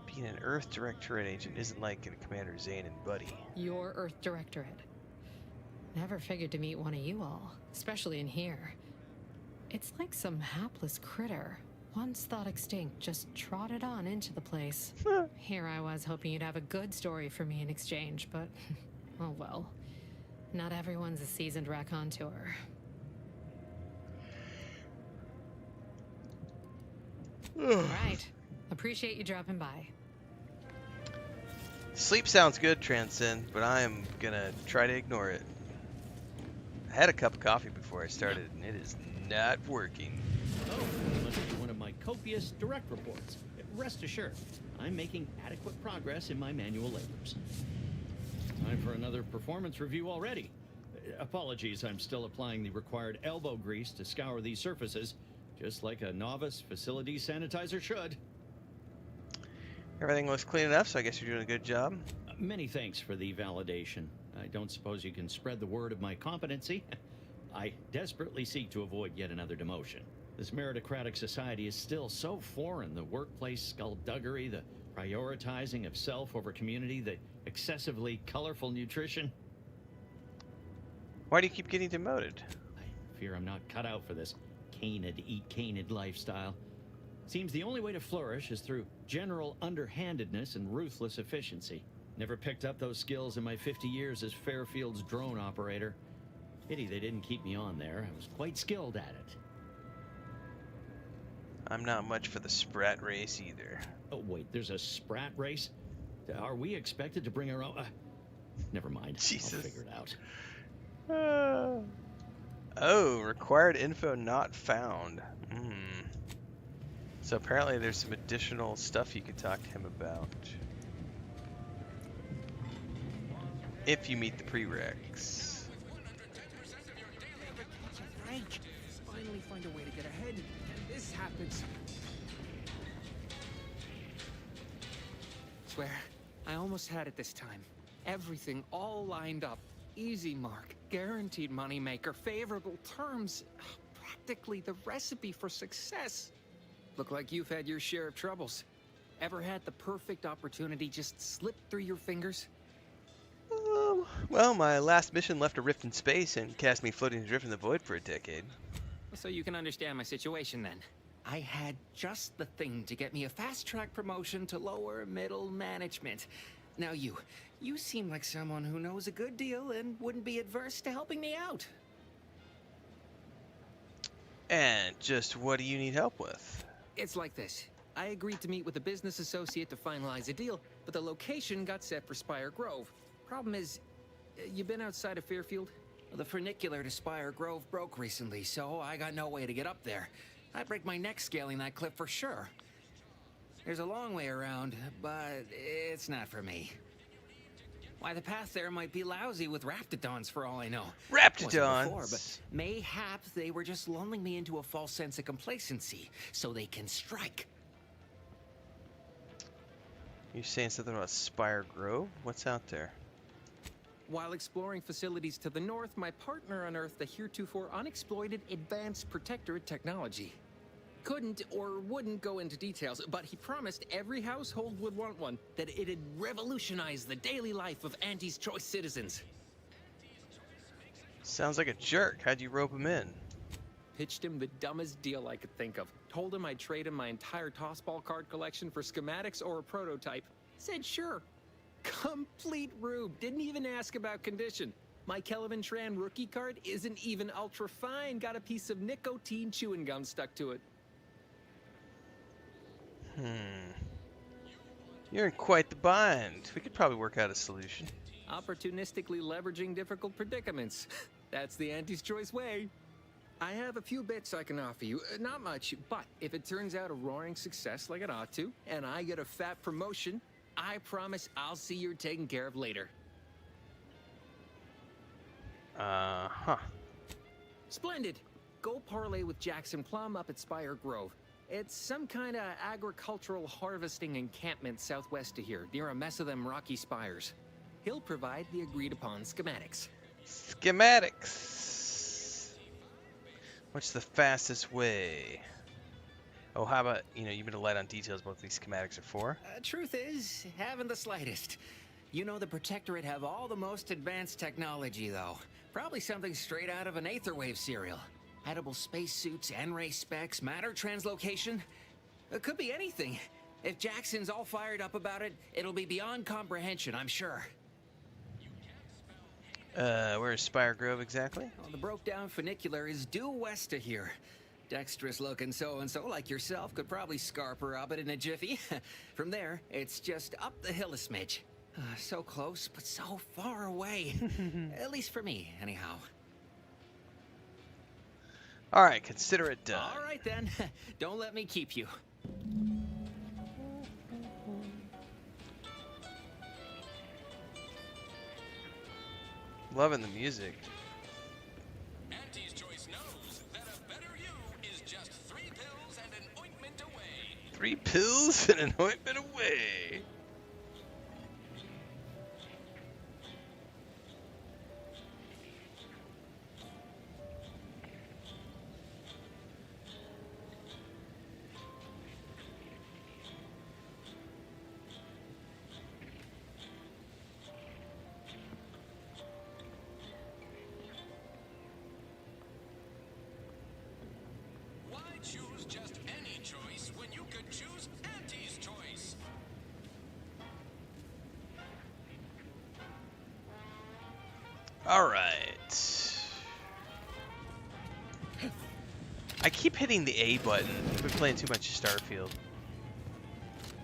Being an Earth Directorate agent isn't like a Commander Zane and Buddy. Your Earth Directorate. Never figured to meet one of you all, especially in here. It's like some hapless critter, once thought extinct, just trotted on into the place. Here I was hoping you'd have a good story for me in exchange, but oh well. Not everyone's a seasoned raconteur. Right. Appreciate you dropping by. Sleep sounds good, Transcend, but I am gonna try to ignore it. I had a cup of coffee before I started, and it is not working. Oh, it must be one of my copious direct reports. Rest assured, I'm making adequate progress in my manual labors. Time for another performance review already. Apologies, I'm still applying the required elbow grease to scour these surfaces, just like a novice facility sanitizer should. Everything looks clean enough, so I guess you're doing a good job. Many thanks for the validation. I don't suppose you can spread the word of my competency. I desperately seek to avoid yet another demotion. This meritocratic society is still so foreign. The workplace skullduggery, the prioritizing of self over community, the excessively colorful nutrition. Why do you keep getting demoted? I fear I'm not cut out for this canid, eat canid lifestyle. Seems the only way to flourish is through general underhandedness and ruthless efficiency. Never picked up those skills in my 50 years as Fairfield's drone operator. Pity they didn't keep me on there. I was quite skilled at it. I'm not much for the sprat race either. Oh, wait, there's a sprat race? Are we expected to bring our own... never mind. Jesus. I'll figure it out. Oh, required info not found. So apparently there's some additional stuff you could talk to him about. If you meet the prereqs. Frank, finally find a way to get ahead, and this happens. Swear, I almost had it this time. Everything all lined up. Easy mark, guaranteed moneymaker, favorable terms. Practically the recipe for success. Look like you've had your share of troubles. Ever had the perfect opportunity just slip through your fingers? Well, my last mission left a rift in space and cast me floating adrift in the void for a decade. So you can understand my situation then. I had just the thing to get me a fast-track promotion to lower middle management. Now you seem like someone who knows a good deal and wouldn't be adverse to helping me out. And just what do you need help with? It's like this. I agreed to meet with a business associate to finalize a deal, but the location got set for Spire Grove. Problem is, you been outside of Fairfield? The funicular to Spire Grove broke recently, so I got no way to get up there. I'd break my neck scaling that cliff for sure. There's a long way around, but it's not for me. Why, the path there might be lousy with raptidons for all I know. Raptidons? Before, but mayhaps they were just lulling me into a false sense of complacency so they can strike. You saying something about Spire Grove? What's out there? While exploring facilities to the north, my partner unearthed a heretofore unexploited advanced protectorate technology. couldn't or wouldn't go into details, but he promised every household would want one, that it'd revolutionize the daily life of Auntie's Choice citizens. Sounds like a jerk. How'd you rope him in? Pitched him the dumbest deal I could think of. Told him I'd trade him my entire tossball card collection for schematics or a prototype. Said sure. Complete rube. Didn't even ask about condition. My Kelvin Tran rookie card isn't even ultra fine. Got a piece of nicotine chewing gum stuck to it. You're in quite the bind. We could probably work out a solution. Opportunistically leveraging difficult predicaments. That's the Auntie's Choice way. I have a few bits I can offer you. Not much, but if it turns out a roaring success like it ought to, and I get a fat promotion, I promise I'll see you're taken care of later. Splendid. Go parlay with Jackson Plum up at Spire Grove. It's some kind of agricultural harvesting encampment southwest of here, near a mess of them rocky spires. He'll provide the agreed-upon schematics. Schematics. What's the fastest way? Oh, how about, you been a light on details what these schematics are for? Truth is, haven't the slightest. You know the Protectorate have all the most advanced technology, though. Probably something straight out of an Aetherwave serial. Edible spacesuits, N-ray specs, matter translocation. It could be anything. If Jackson's all fired up about it, it'll be beyond comprehension, I'm sure. Where is Spire Grove exactly? Well, the broke-down funicular is due west of here. Dexterous-looking so-and-so like yourself could probably scarp her up it in a jiffy. From there, it's just up the hill a smidge. So close, but so far away. At least for me, anyhow. Alright, consider it done. Alright then. Don't let me keep you. Loving the music. Auntie's Choice knows that a better you is just 3 pills and an ointment away. 3 pills and an ointment away. Why choose just any choice when you could choose Auntie's Choice? Alright. I keep hitting the A button. I've been playing too much Starfield.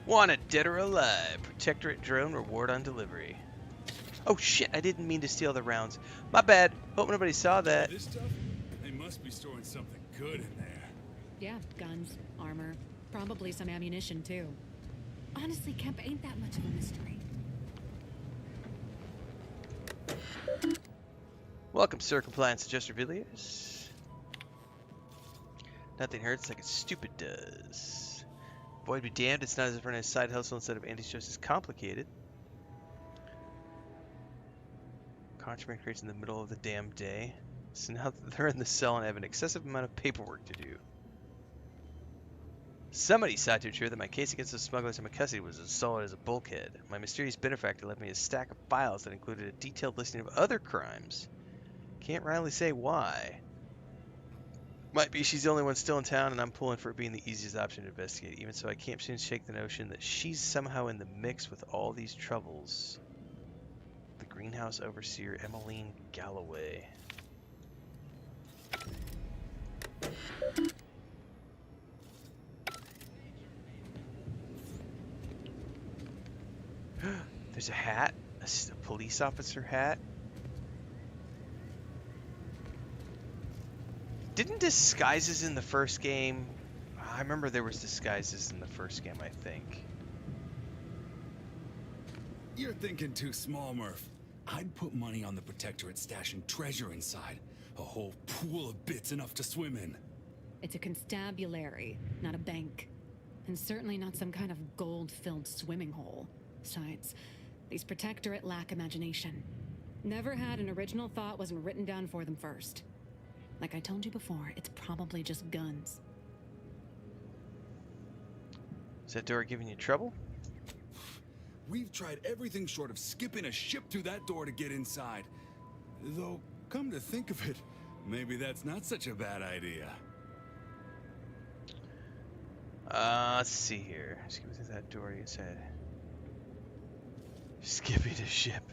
Wanted dead or alive. Protectorate drone reward on delivery. Oh shit, I didn't mean to steal the rounds. My bad. Hope nobody saw that. This stuff? They must be storing something good in there. Yeah, guns, armor, probably some ammunition too. Honestly, Kemp ain't that much of a mystery. Welcome, Sir Compliance Adjuster Villiers. Nothing hurts like a stupid does. Void be damned, it's not as if running a side hustle instead of Auntie's Choice is complicated. Contraband crates in the middle of the damn day. So now that they're in the cell and have an excessive amount of paperwork to do. Somebody saw to ensure that my case against the smugglers in my custody was as solid as a bulkhead. My mysterious benefactor left me a stack of files that included a detailed listing of other crimes. Can't rightly say why. Might be she's the only one still in town and I'm pulling for it being the easiest option to investigate. Even so, I can't soon shake the notion that she's somehow in the mix with all these troubles. The greenhouse overseer, Emmeline Galloway. There's a hat, a police officer hat. Didn't disguises in the first game? I remember there was disguises in the first game, I think. You're thinking too small, Murph. I'd put money on the Protectorate stashing treasure inside. A whole pool of bits enough to swim in. It's a constabulary, not a bank. And certainly not some kind of gold-filled swimming hole. Besides, these Protectorate lack imagination. Never had an original thought wasn't written down for them first. Like I told you before, it's probably just guns. Is that door giving you trouble? We've tried everything short of skipping a ship through that door to get inside. Though, come to think of it, maybe that's not such a bad idea. Let's see here. Skipping through that door, you said. Skipping a ship.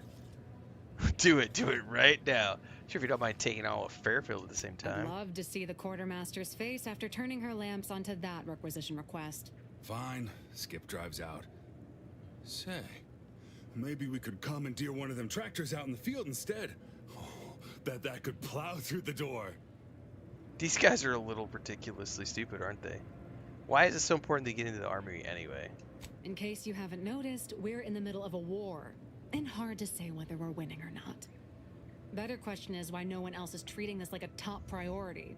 Do it right now. Sure, if you don't mind taking all of Fairfield at the same time. I'd love to see the quartermaster's face after turning her lamps onto that requisition request. Fine. Skip drives out. Say, maybe we could commandeer one of them tractors out in the field instead. Oh, bet that could plow through the door. These guys are a little ridiculously stupid, aren't they? Why is it so important to get into the armory anyway? In case you haven't noticed, we're in the middle of a war, and hard to say whether we're winning or not. Better question is why no one else is treating this like a top priority.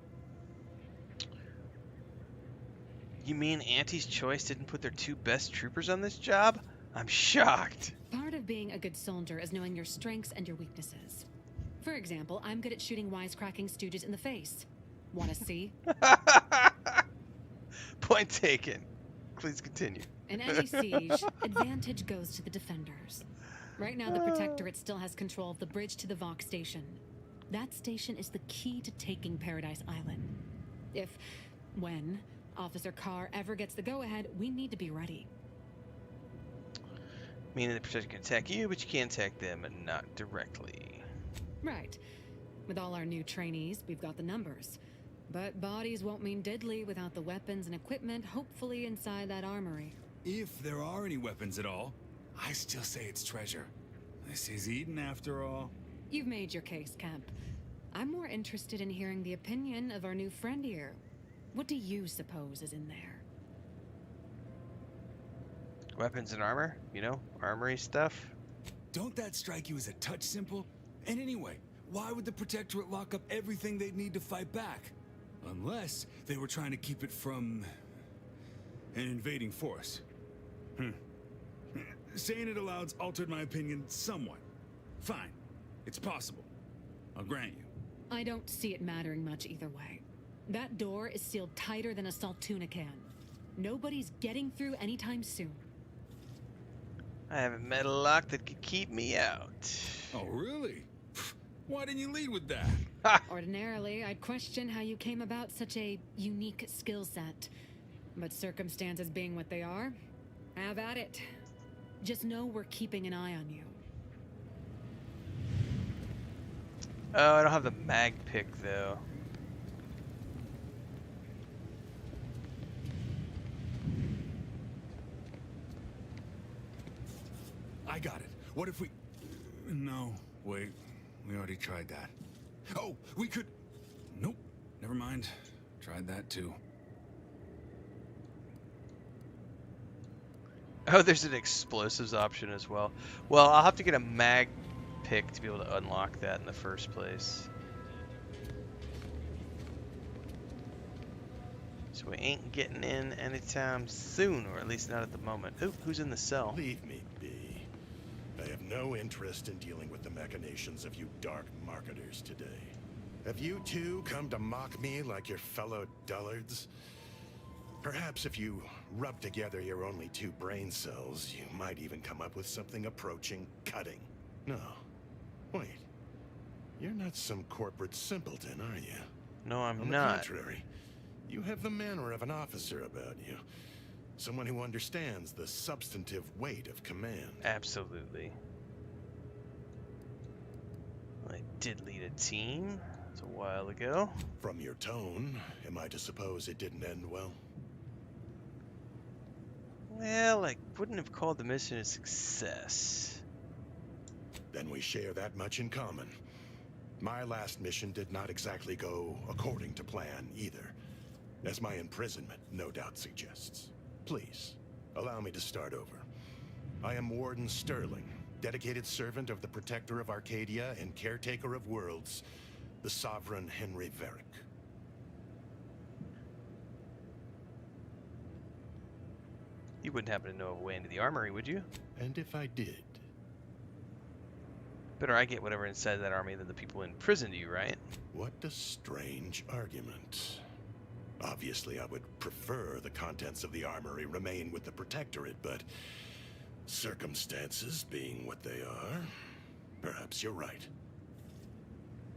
You mean Auntie's Choice didn't put their 2 best troopers on this job? I'm shocked. Part of being a good soldier is knowing your strengths and your weaknesses. For example, I'm good at shooting wisecracking stooges in the face. Want to see? Point taken. Please continue. In any siege, advantage goes to the defenders. Right now, the Protectorate still has control of the bridge to the Vox station. That station is the key to taking Paradise Island. When Officer Carr ever gets the go-ahead, we need to be ready. Meaning the Protector can attack you, but you can't attack them, and not directly. Right. With all our new trainees, we've got the numbers. But bodies won't mean diddly without the weapons and equipment, hopefully inside that armory. If there are any weapons at all, I still say it's treasure. This is Eden after all. You've made your case, Kemp. I'm more interested in hearing the opinion of our new friend here. What do you suppose is in there? Weapons and armor? You know, armory stuff? Don't that strike you as a touch simple? And anyway, why would the Protectorate lock up everything they'd need to fight back? Unless they were trying to keep it from an invading force. Saying it aloud's altered my opinion somewhat. Fine. It's possible. I'll grant you. I don't see it mattering much either way. That door is sealed tighter than a Saltuna can. Nobody's getting through anytime soon. I haven't met a lock that could keep me out. Oh, really? Why didn't you lead with that? Ordinarily, I'd question how you came about such a unique skill set. But circumstances being what they are, have at it. Just know we're keeping an eye on you. Oh, I don't have the mag pick, though. I got it. What if we... No, wait. We already tried that. Oh, we could... Nope. Never mind. Tried that, too. Oh, there's an explosives option as well. Well, I'll have to get a mag pick to be able to unlock that in the first place. So we ain't getting in anytime soon, or at least not at the moment. Ooh, who's in the cell? Leave me be. I have no interest in dealing with the machinations of you dark marketers today. Have you two come to mock me like your fellow dullards? Perhaps if you rub together your only 2 brain cells, you might even come up with something approaching cutting. No. Wait. You're not some corporate simpleton, are you? No, I'm On the not. contrary, you have the manner of an officer about you. Someone who understands the substantive weight of command. Absolutely. I did lead a team. That's a while ago. From your tone, am I to suppose it didn't end well? Well, I wouldn't have called the mission a success. Then we share that much in common. My last mission did not exactly go according to plan either, as my imprisonment no doubt suggests. Please, allow me to start over. I am Warden Sterling, dedicated servant of the Protector of Arcadia and caretaker of worlds, the Sovereign Henry Varick. You wouldn't happen to know a way into the armory, would you? And if I did? Better I get whatever inside that army than the people in prison to you, right? What a strange argument. Obviously, I would prefer the contents of the armory remain with the Protectorate, but circumstances being what they are, perhaps you're right.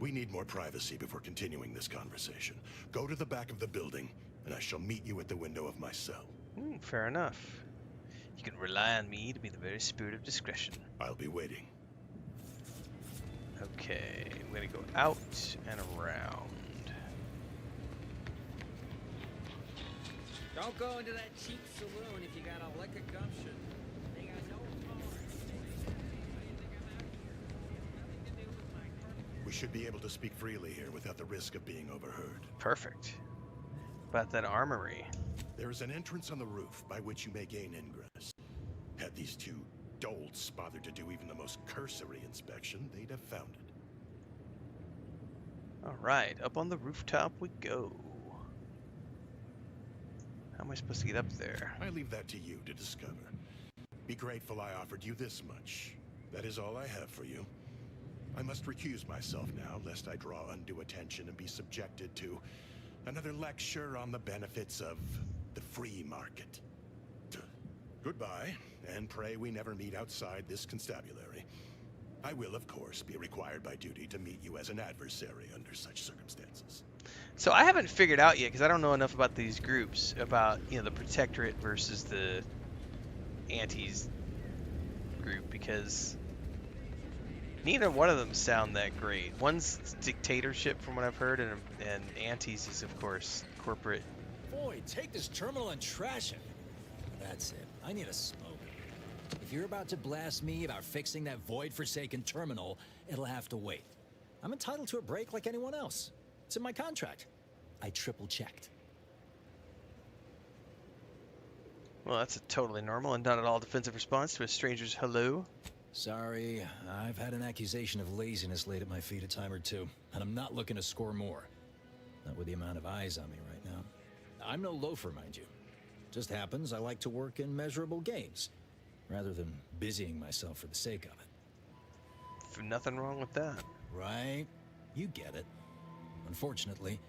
We need more privacy before continuing this conversation. Go to the back of the building, and I shall meet you at the window of my cell. Fair enough. You can rely on me to be the very spirit of discretion. I'll be waiting. Okay, we're gonna go out and around. Don't go into that cheap saloon if you got a liquor gumption. They got no We should be able to speak freely here without the risk of being overheard. Perfect. About that armory. There is an entrance on the roof by which you may gain ingress. Had these two dolts bothered to do even the most cursory inspection, they'd have found it. Alright, up on the rooftop we go. How am I supposed to get up there? I leave that to you to discover. Be grateful I offered you this much. That is all I have for you. I must recuse myself now, lest I draw undue attention and be subjected to another lecture on the benefits of the free market. Goodbye, and pray we never meet outside this constabulary. I will, of course, be required by duty to meet you as an adversary under such circumstances. So I haven't figured out yet, because I don't know enough about these groups, about, you know, the Protectorate versus the Antis group, because neither one of them sound that great. One's dictatorship, from what I've heard, and Antis is, of course, corporate. Boy, take this terminal and trash it. That's it. I need a smoke. If you're about to blast me about fixing that void-forsaken terminal, it'll have to wait. I'm entitled to a break like anyone else. It's in my contract. I triple-checked. Well, that's a totally normal and not at all defensive response to a stranger's hello. Sorry, I've had an accusation of laziness laid at my feet a time or two, and I'm not looking to score more. Not with the amount of eyes on me right now. I'm no loafer, mind you. Just happens I like to work in measurable gains, rather than busying myself for the sake of it. Nothing wrong with that. Right? You get it. Unfortunately,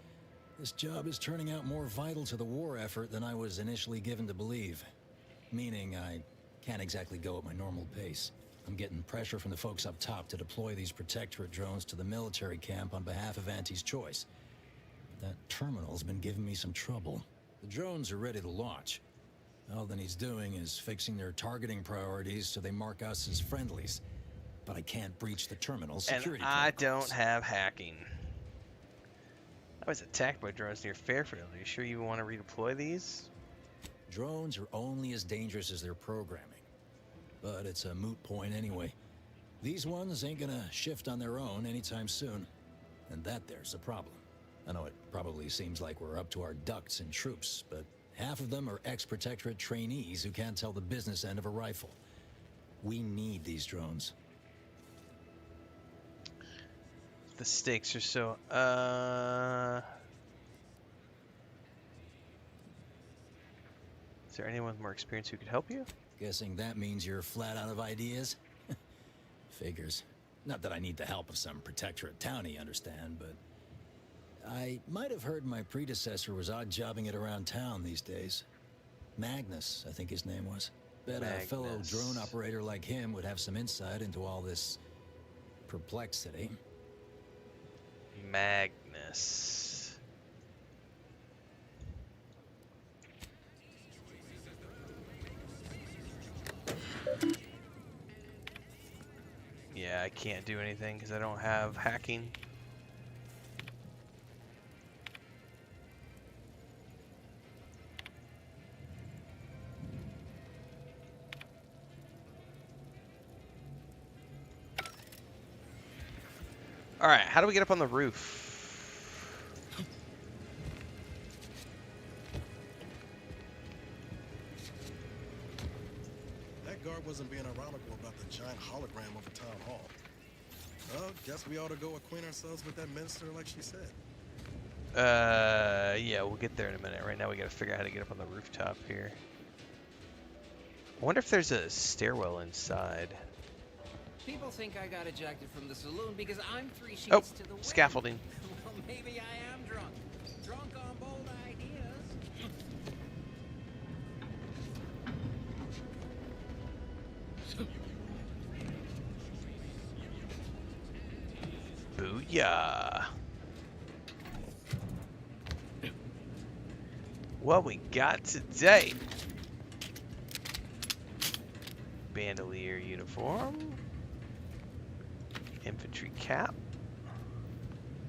this job is turning out more vital to the war effort than I was initially given to believe. Meaning I can't exactly go at my normal pace. I'm getting pressure from the folks up top to deploy these Protectorate drones to the military camp on behalf of Anti's choice. That terminal's been giving me some trouble. The drones are ready to launch. All that he's doing is fixing their targeting priorities so they mark us as friendlies. But I can't breach the terminal's security And I protocols. don't have hacking. I was attacked by drones near Fairfield. Are you sure you want to redeploy these? Drones are only as dangerous as their programming. But it's a moot point anyway. These ones ain't gonna shift on their own anytime soon. And that there's a problem. I know it probably seems like we're up to our ducks in troops, but half of them are ex-Protectorate trainees who can't tell the business end of a rifle. We need these drones. The stakes are so, Is there anyone with more experience who could help you? Guessing that means you're flat out of ideas? Figures. Not that I need the help of some Protectorate townie, understand, but I might have heard my predecessor was odd-jobbing it around town these days. Magnus, I think his name was. Bet a fellow Magnus. drone operator like him would have some insight into all this perplexity. Magnus. Yeah, I can't do anything because I don't have hacking. Alright, how do we get up on the roof? That guard wasn't being ironical about the giant hologram over town hall. Well, guess we ought to go acquaint ourselves with that minister like she said. Yeah, we'll get there in a minute. Right now we gotta figure out how to get up on the rooftop here. I wonder if there's a stairwell inside. People think I got ejected from the saloon because I'm 3 sheets Oh, to the wind. scaffolding. Well, maybe I am drunk. Drunk on bold ideas Booyah! What we got today? Bandolier uniform, infantry cap,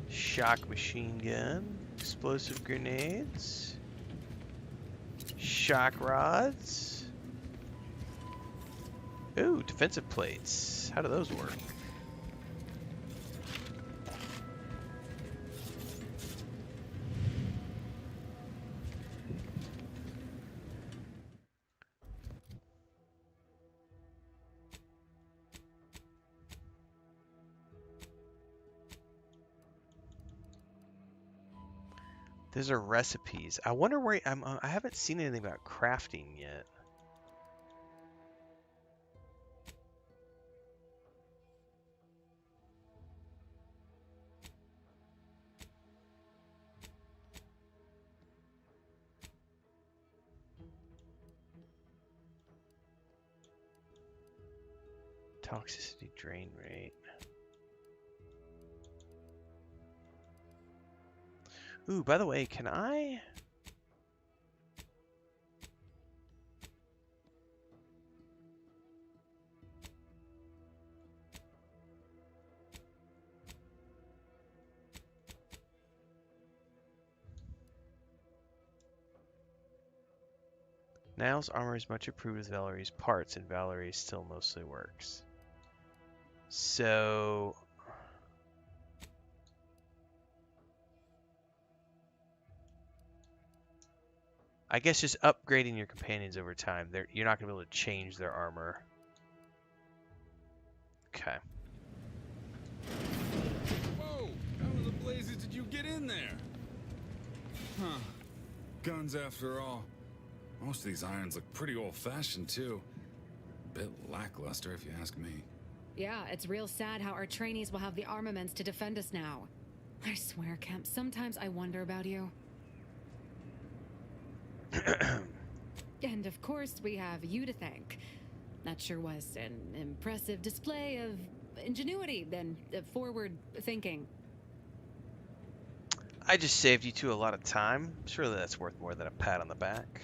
shock machine gun, explosive grenades, shock rods. Ooh, defensive plates. How do those work? Those are recipes. I wonder where I haven't seen anything about crafting yet. Toxicity drain rate. Ooh, by the way, can I? Niall's armor is much improved with Valerie's parts, and Valerie still mostly works. So... I guess just upgrading your companions over time. You're not going to be able to change their armor. Okay. Whoa! How in the blazes did you get in there? Huh. Guns after all. Most of these irons look pretty old-fashioned, too. Bit lackluster, if you ask me. Yeah, it's real sad how our trainees will have the armaments to defend us now. I swear, Kemp, sometimes I wonder about you. And of course, we have you to thank. That sure was an impressive display of ingenuity and forward thinking. I just saved you two a lot of time. Surely that's worth more than a pat on the back.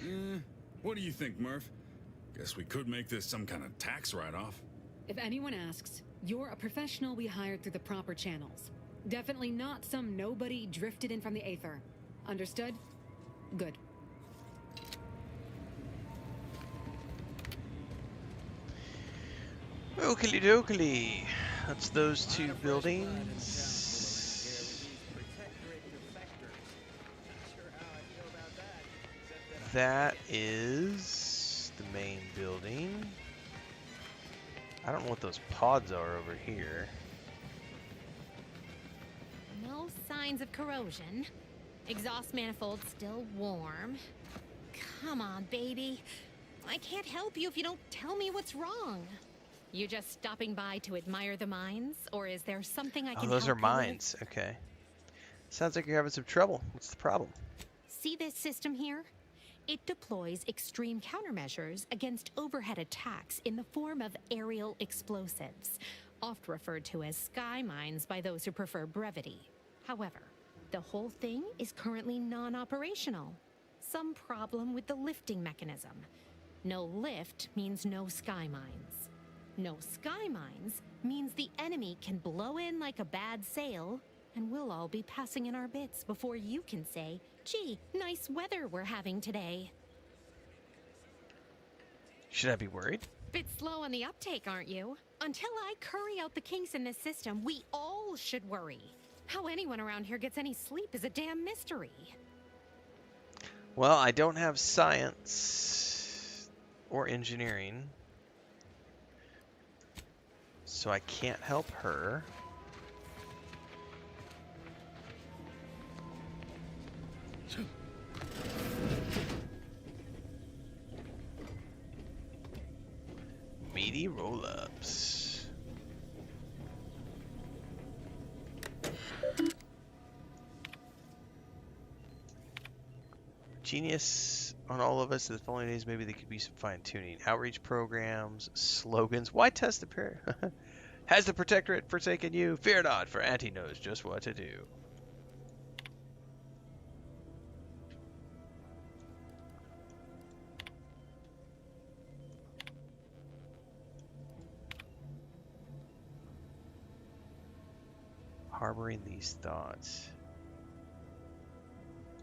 What do you think, Murph? Guess we could make this some kind of tax write-off. If anyone asks, you're a professional we hired through the proper channels. Definitely not some nobody drifted in from the Aether. Understood? Good. Oakley dokley. That's those two buildings. That is the main building. I don't know what those pods are over here. No signs of corrosion. Exhaust manifold still warm. Come on, baby. I can't help you if you don't tell me what's wrong. You just stopping by to admire the mines, or is there something I can help those are you mines. with? Okay. Sounds like you're having some trouble. What's the problem? See this system here? It deploys extreme countermeasures against overhead attacks in the form of aerial explosives, oft referred to as sky mines by those who prefer brevity. However, the whole thing is currently non-operational. Some problem with the lifting mechanism. No lift means no sky mines. No sky mines means the enemy can blow in like a bad sail, and we'll all be passing in our bits before you can say, gee, nice weather we're having today. Should I be worried? Bit slow on the uptake, aren't you? Until I curry out the kinks in this system, we all should worry. How anyone around here gets any sleep is a damn mystery. Well, I don't have science or engineering, so I can't help her. Meaty roll-ups. Genius on all of us. The following days, maybe there could be some fine-tuning. Outreach programs, slogans. Why test the pair? Has the Protectorate forsaken you? Fear not, for Auntie knows just what to do. Harboring these thoughts.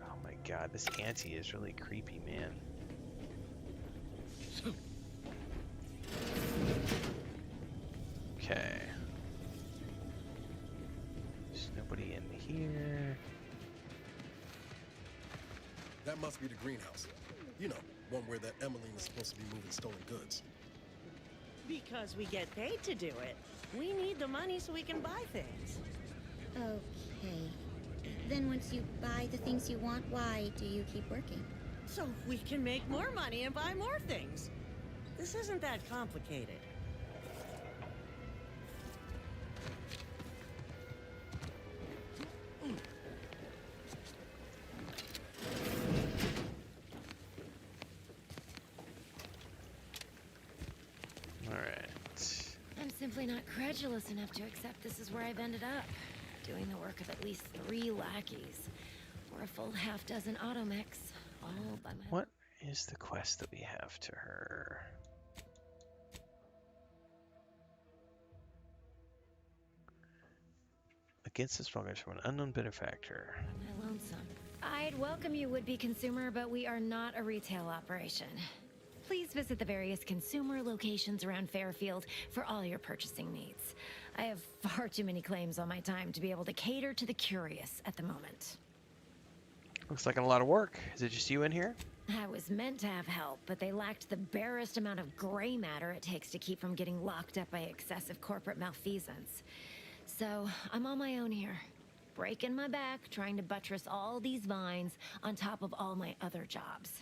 Oh my god, this Auntie is really creepy, man. Okay. There's nobody in here. That must be the greenhouse. You know, one where that Emmeline is supposed to be moving stolen goods. Because we get paid to do it. We need the money so we can buy things. Okay. Then once you buy the things you want, why do you keep working? So we can make more money and buy more things. This isn't that complicated. I'm simply not credulous enough to accept this is where I've ended up. Doing the work of at least 3 lackeys. Or a full half-dozen automechs. All by my... What is the quest that we have to her? Against the smugglers from an unknown benefactor. My lonesome. I'd welcome you, would-be consumer, but we are not a retail operation. Please visit the various consumer locations around Fairfield for all your purchasing needs. I have far too many claims on my time to be able to cater to the curious at the moment. Looks like a lot of work. Is it just you in here? I was meant to have help, but they lacked the barest amount of gray matter it takes to keep from getting locked up by excessive corporate malfeasance. So, I'm on my own here. Breaking my back, trying to buttress all these vines on top of all my other jobs.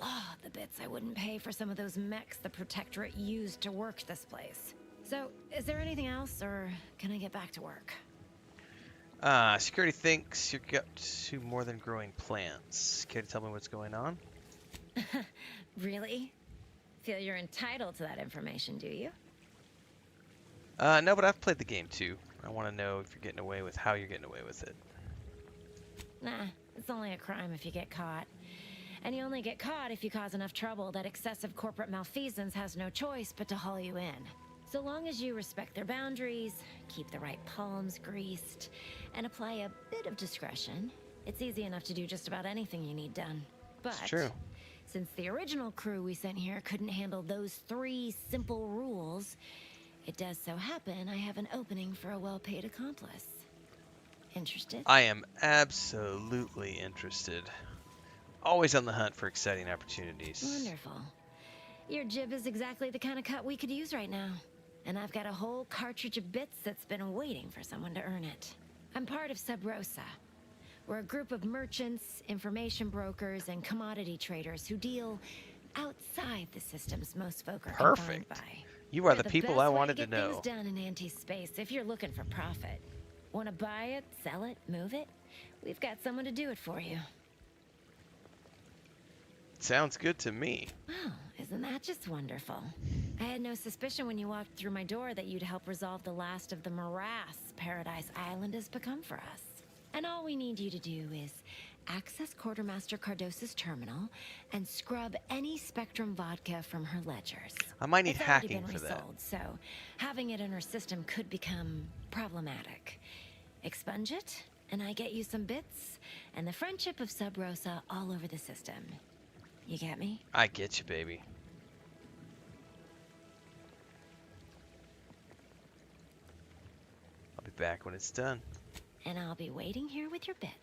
Oh, the bits I wouldn't pay for some of those mechs the Protectorate used to work this place. So, is there anything else, or can I get back to work? Security thinks you're up to more than growing plants. Care to tell me what's going on? Really? Feel you're entitled to that information, do you? No, but I've played the game too. I want to know if you're getting away with how you're getting away with it. Nah, it's only a crime if you get caught. And you only get caught if you cause enough trouble that excessive corporate malfeasance has no choice but to haul you in. So long as you respect their boundaries, keep the right palms greased, and apply a bit of discretion, it's easy enough to do just about anything you need done. But it's true. Since the original crew we sent here couldn't handle those 3 simple rules, it does so happen I have an opening for a well-paid accomplice. Interested? I am absolutely interested. Always on the hunt for exciting opportunities. Wonderful. Your jib is exactly the kind of cut we could use right now. And I've got a whole cartridge of bits that's been waiting for someone to earn it. I'm part of Sub Rosa. We're a group of merchants, information brokers, and commodity traders who deal outside the systems most folk are confined by. You are the people I wanted to know. Things done in anti-space if you're looking for profit. Want to buy it, sell it, move it? We've got someone to do it for you. Sounds good to me. Wow, isn't that just wonderful? I had no suspicion when you walked through my door that you'd help resolve the last of the morass Paradise Island has become for us. And all we need you to do is access Quartermaster Cardos's terminal and scrub any Spectrum vodka from her ledgers. I might need It's already hacking been for that. resold, so having it in her system could become problematic. Expunge it, and I get you some bits, and the friendship of Sub Rosa all over the system. You get me? I get you, baby. I'll be back when it's done. And I'll be waiting here with your bits.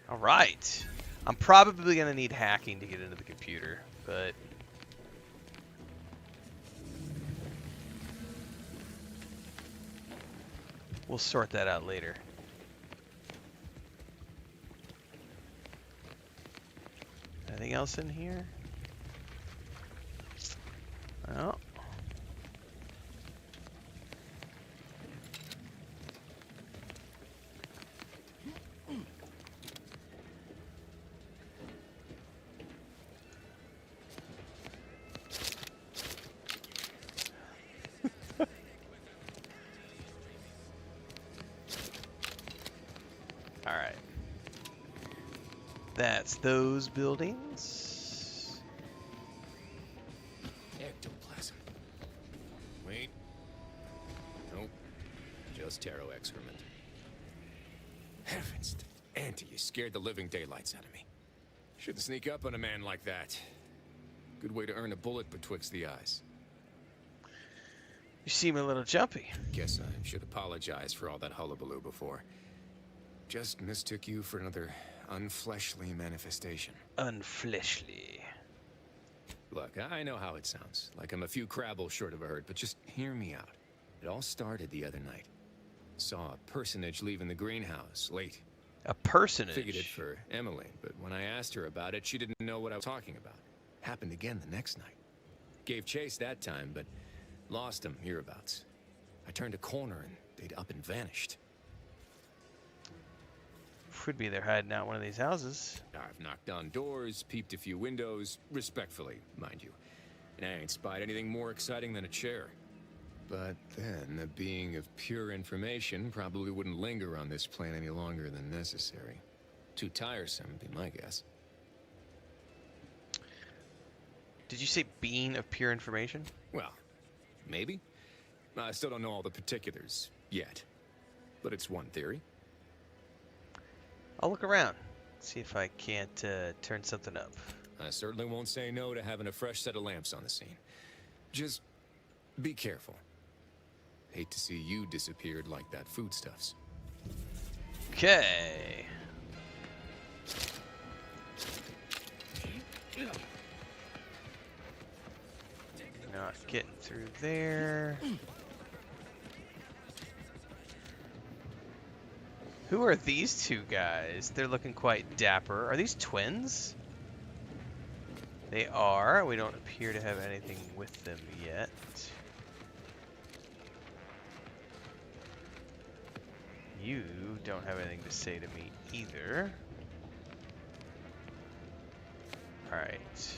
All right. I'm probably going to need hacking to get into the computer, but... we'll sort that out later. Anything else in here? Well. That's those buildings. Ectoplasm. Wait. Nope. Just Taro excrement. Heavens, Auntie, you scared the living daylights out of me. Shouldn't sneak up on a man like that. Good way to earn a bullet betwixt the eyes. You seem a little jumpy. Guess I should apologize for all that hullabaloo before. Just mistook you for another unfleshly manifestation. Unfleshly. Look, I know how it sounds, like I'm a few crabbles short of a hurt, but just hear me out. It all started the other night. Saw a personage leaving the greenhouse late. A personage? Figured it for Emily, but when I asked her about it, she didn't know what I was talking about. Happened again the next night. Gave chase that time, but lost him hereabouts. I turned a corner and they'd up and vanished. Could be they're hiding out one of these houses. I've knocked on doors, peeped a few windows, respectfully, mind you. And I ain't spied anything more exciting than a chair. But then, a being of pure information probably wouldn't linger on this plane any longer than necessary. Too tiresome, would be my guess. Did you say being of pure information? Well, maybe. I still don't know all the particulars yet. But it's one theory. I'll look around, see if I can't turn something up. I certainly won't say no to having a fresh set of lamps on the scene. Just be careful. Hate to see you disappeared like that foodstuffs. Okay. Not getting through there. Who are these two guys? They're looking quite dapper. Are these twins? They are. We don't appear to have anything with them yet. You don't have anything to say to me either. Alright.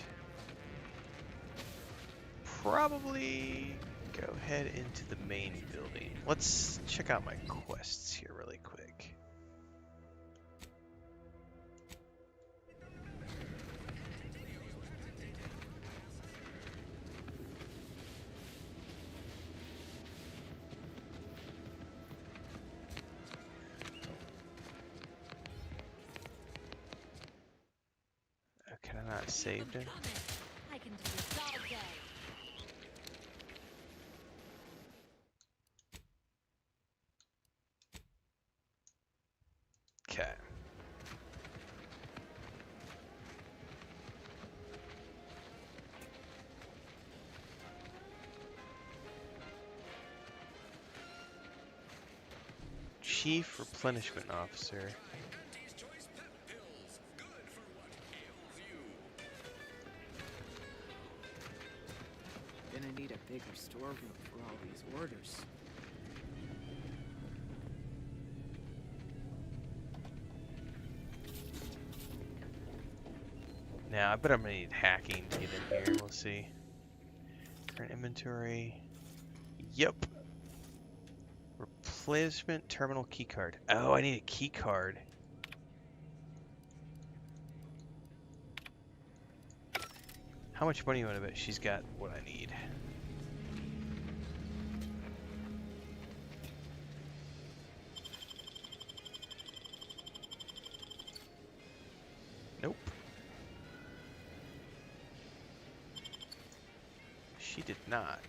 Probably go head into the main building. Let's check out my quests here really quick. Can I not save it? I can do this all day. Okay. Chief Replenishment Officer. Gonna need a bigger storeroom for all these orders. Now, I bet I'm gonna need hacking to get in here. We'll see. Current inventory. Yep. Replacement terminal keycard. Oh, I need a keycard. How much money would I bet she's got what I need? Nope. She did not.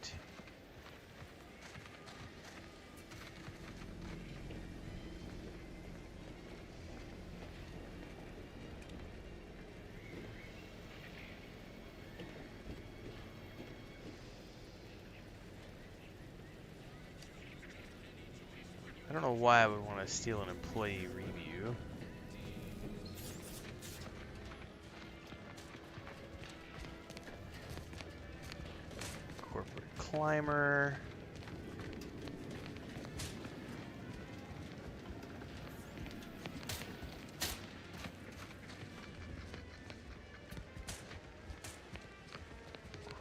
I don't know why I would want to steal an employee review. Corporate climber.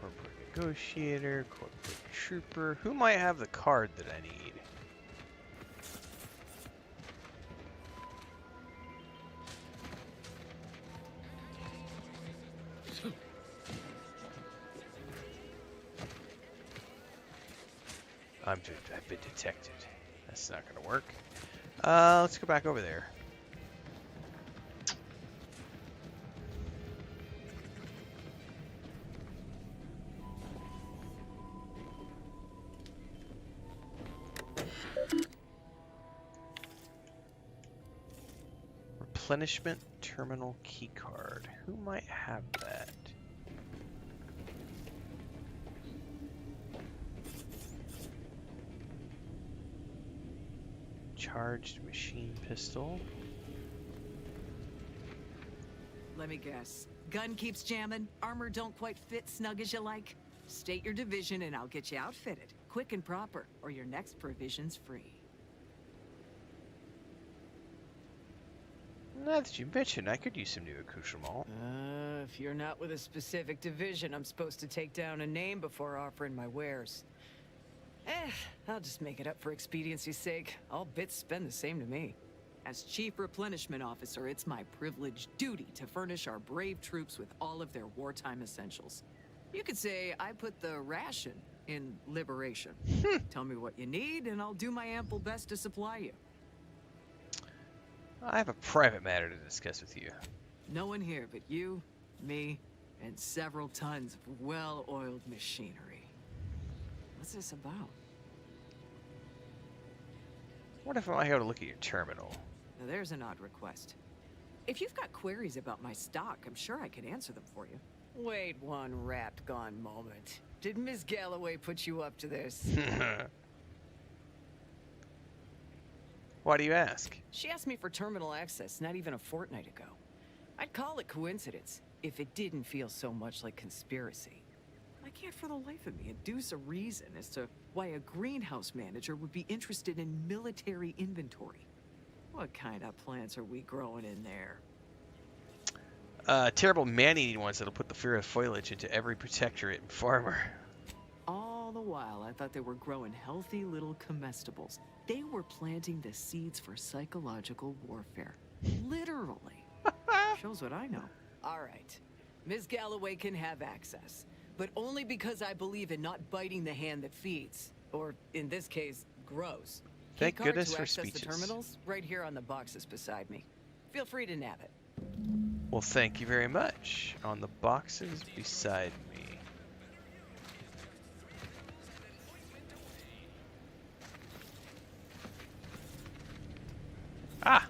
Corporate negotiator, corporate trooper. Who might have the card that I need? I've been detected. That's not gonna work. Let's go back over there. Replenishment terminal keycard. Who might have that? Charged machine pistol. Let me guess. Gun keeps jamming, armor don't quite fit snug as you like. State your division and I'll get you outfitted. Quick and proper, or your next provision's free. Now that you mention, I could use some new accoutrement. If you're not with a specific division, I'm supposed to take down a name before offering my wares. I'll just make it up for expediency's sake. All bits spend the same to me. As Chief Replenishment Officer, it's my privileged duty to furnish our brave troops with all of their wartime essentials. You could say I put the ration in liberation. Tell me what you need, and I'll do my ample best to supply you. I have a private matter to discuss with you. No one here but you, me, and several tons of well-oiled machinery. What's this about? What if I might go to look at your terminal? Now there's an odd request. If you've got queries about my stock, I'm sure I can answer them for you. Wait one rapt gone moment. Did Ms. Galloway put you up to this? Why do you ask? She asked me for terminal access not even a fortnight ago. I'd call it coincidence if it didn't feel so much like conspiracy. I can't for the life of me induce a reason as to why a greenhouse manager would be interested in military inventory. What kind of plants are we growing in there? Terrible man-eating ones that'll put the fear of foliage into every protectorate and farmer. All the while, I thought they were growing healthy little comestibles. They were planting the seeds for psychological warfare. Literally. Shows what I know. All right. Ms. Galloway can have access, but only because I believe in not biting the hand that feeds, or in this case, grows. Thank Keycard goodness to for access speeches. the terminals, right here on the boxes beside me. Feel free to nab it. Well, thank you very much. On the boxes beside me. Ah!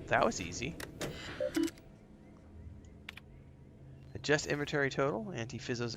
That was easy. Adjust inventory total. Anti-fizzos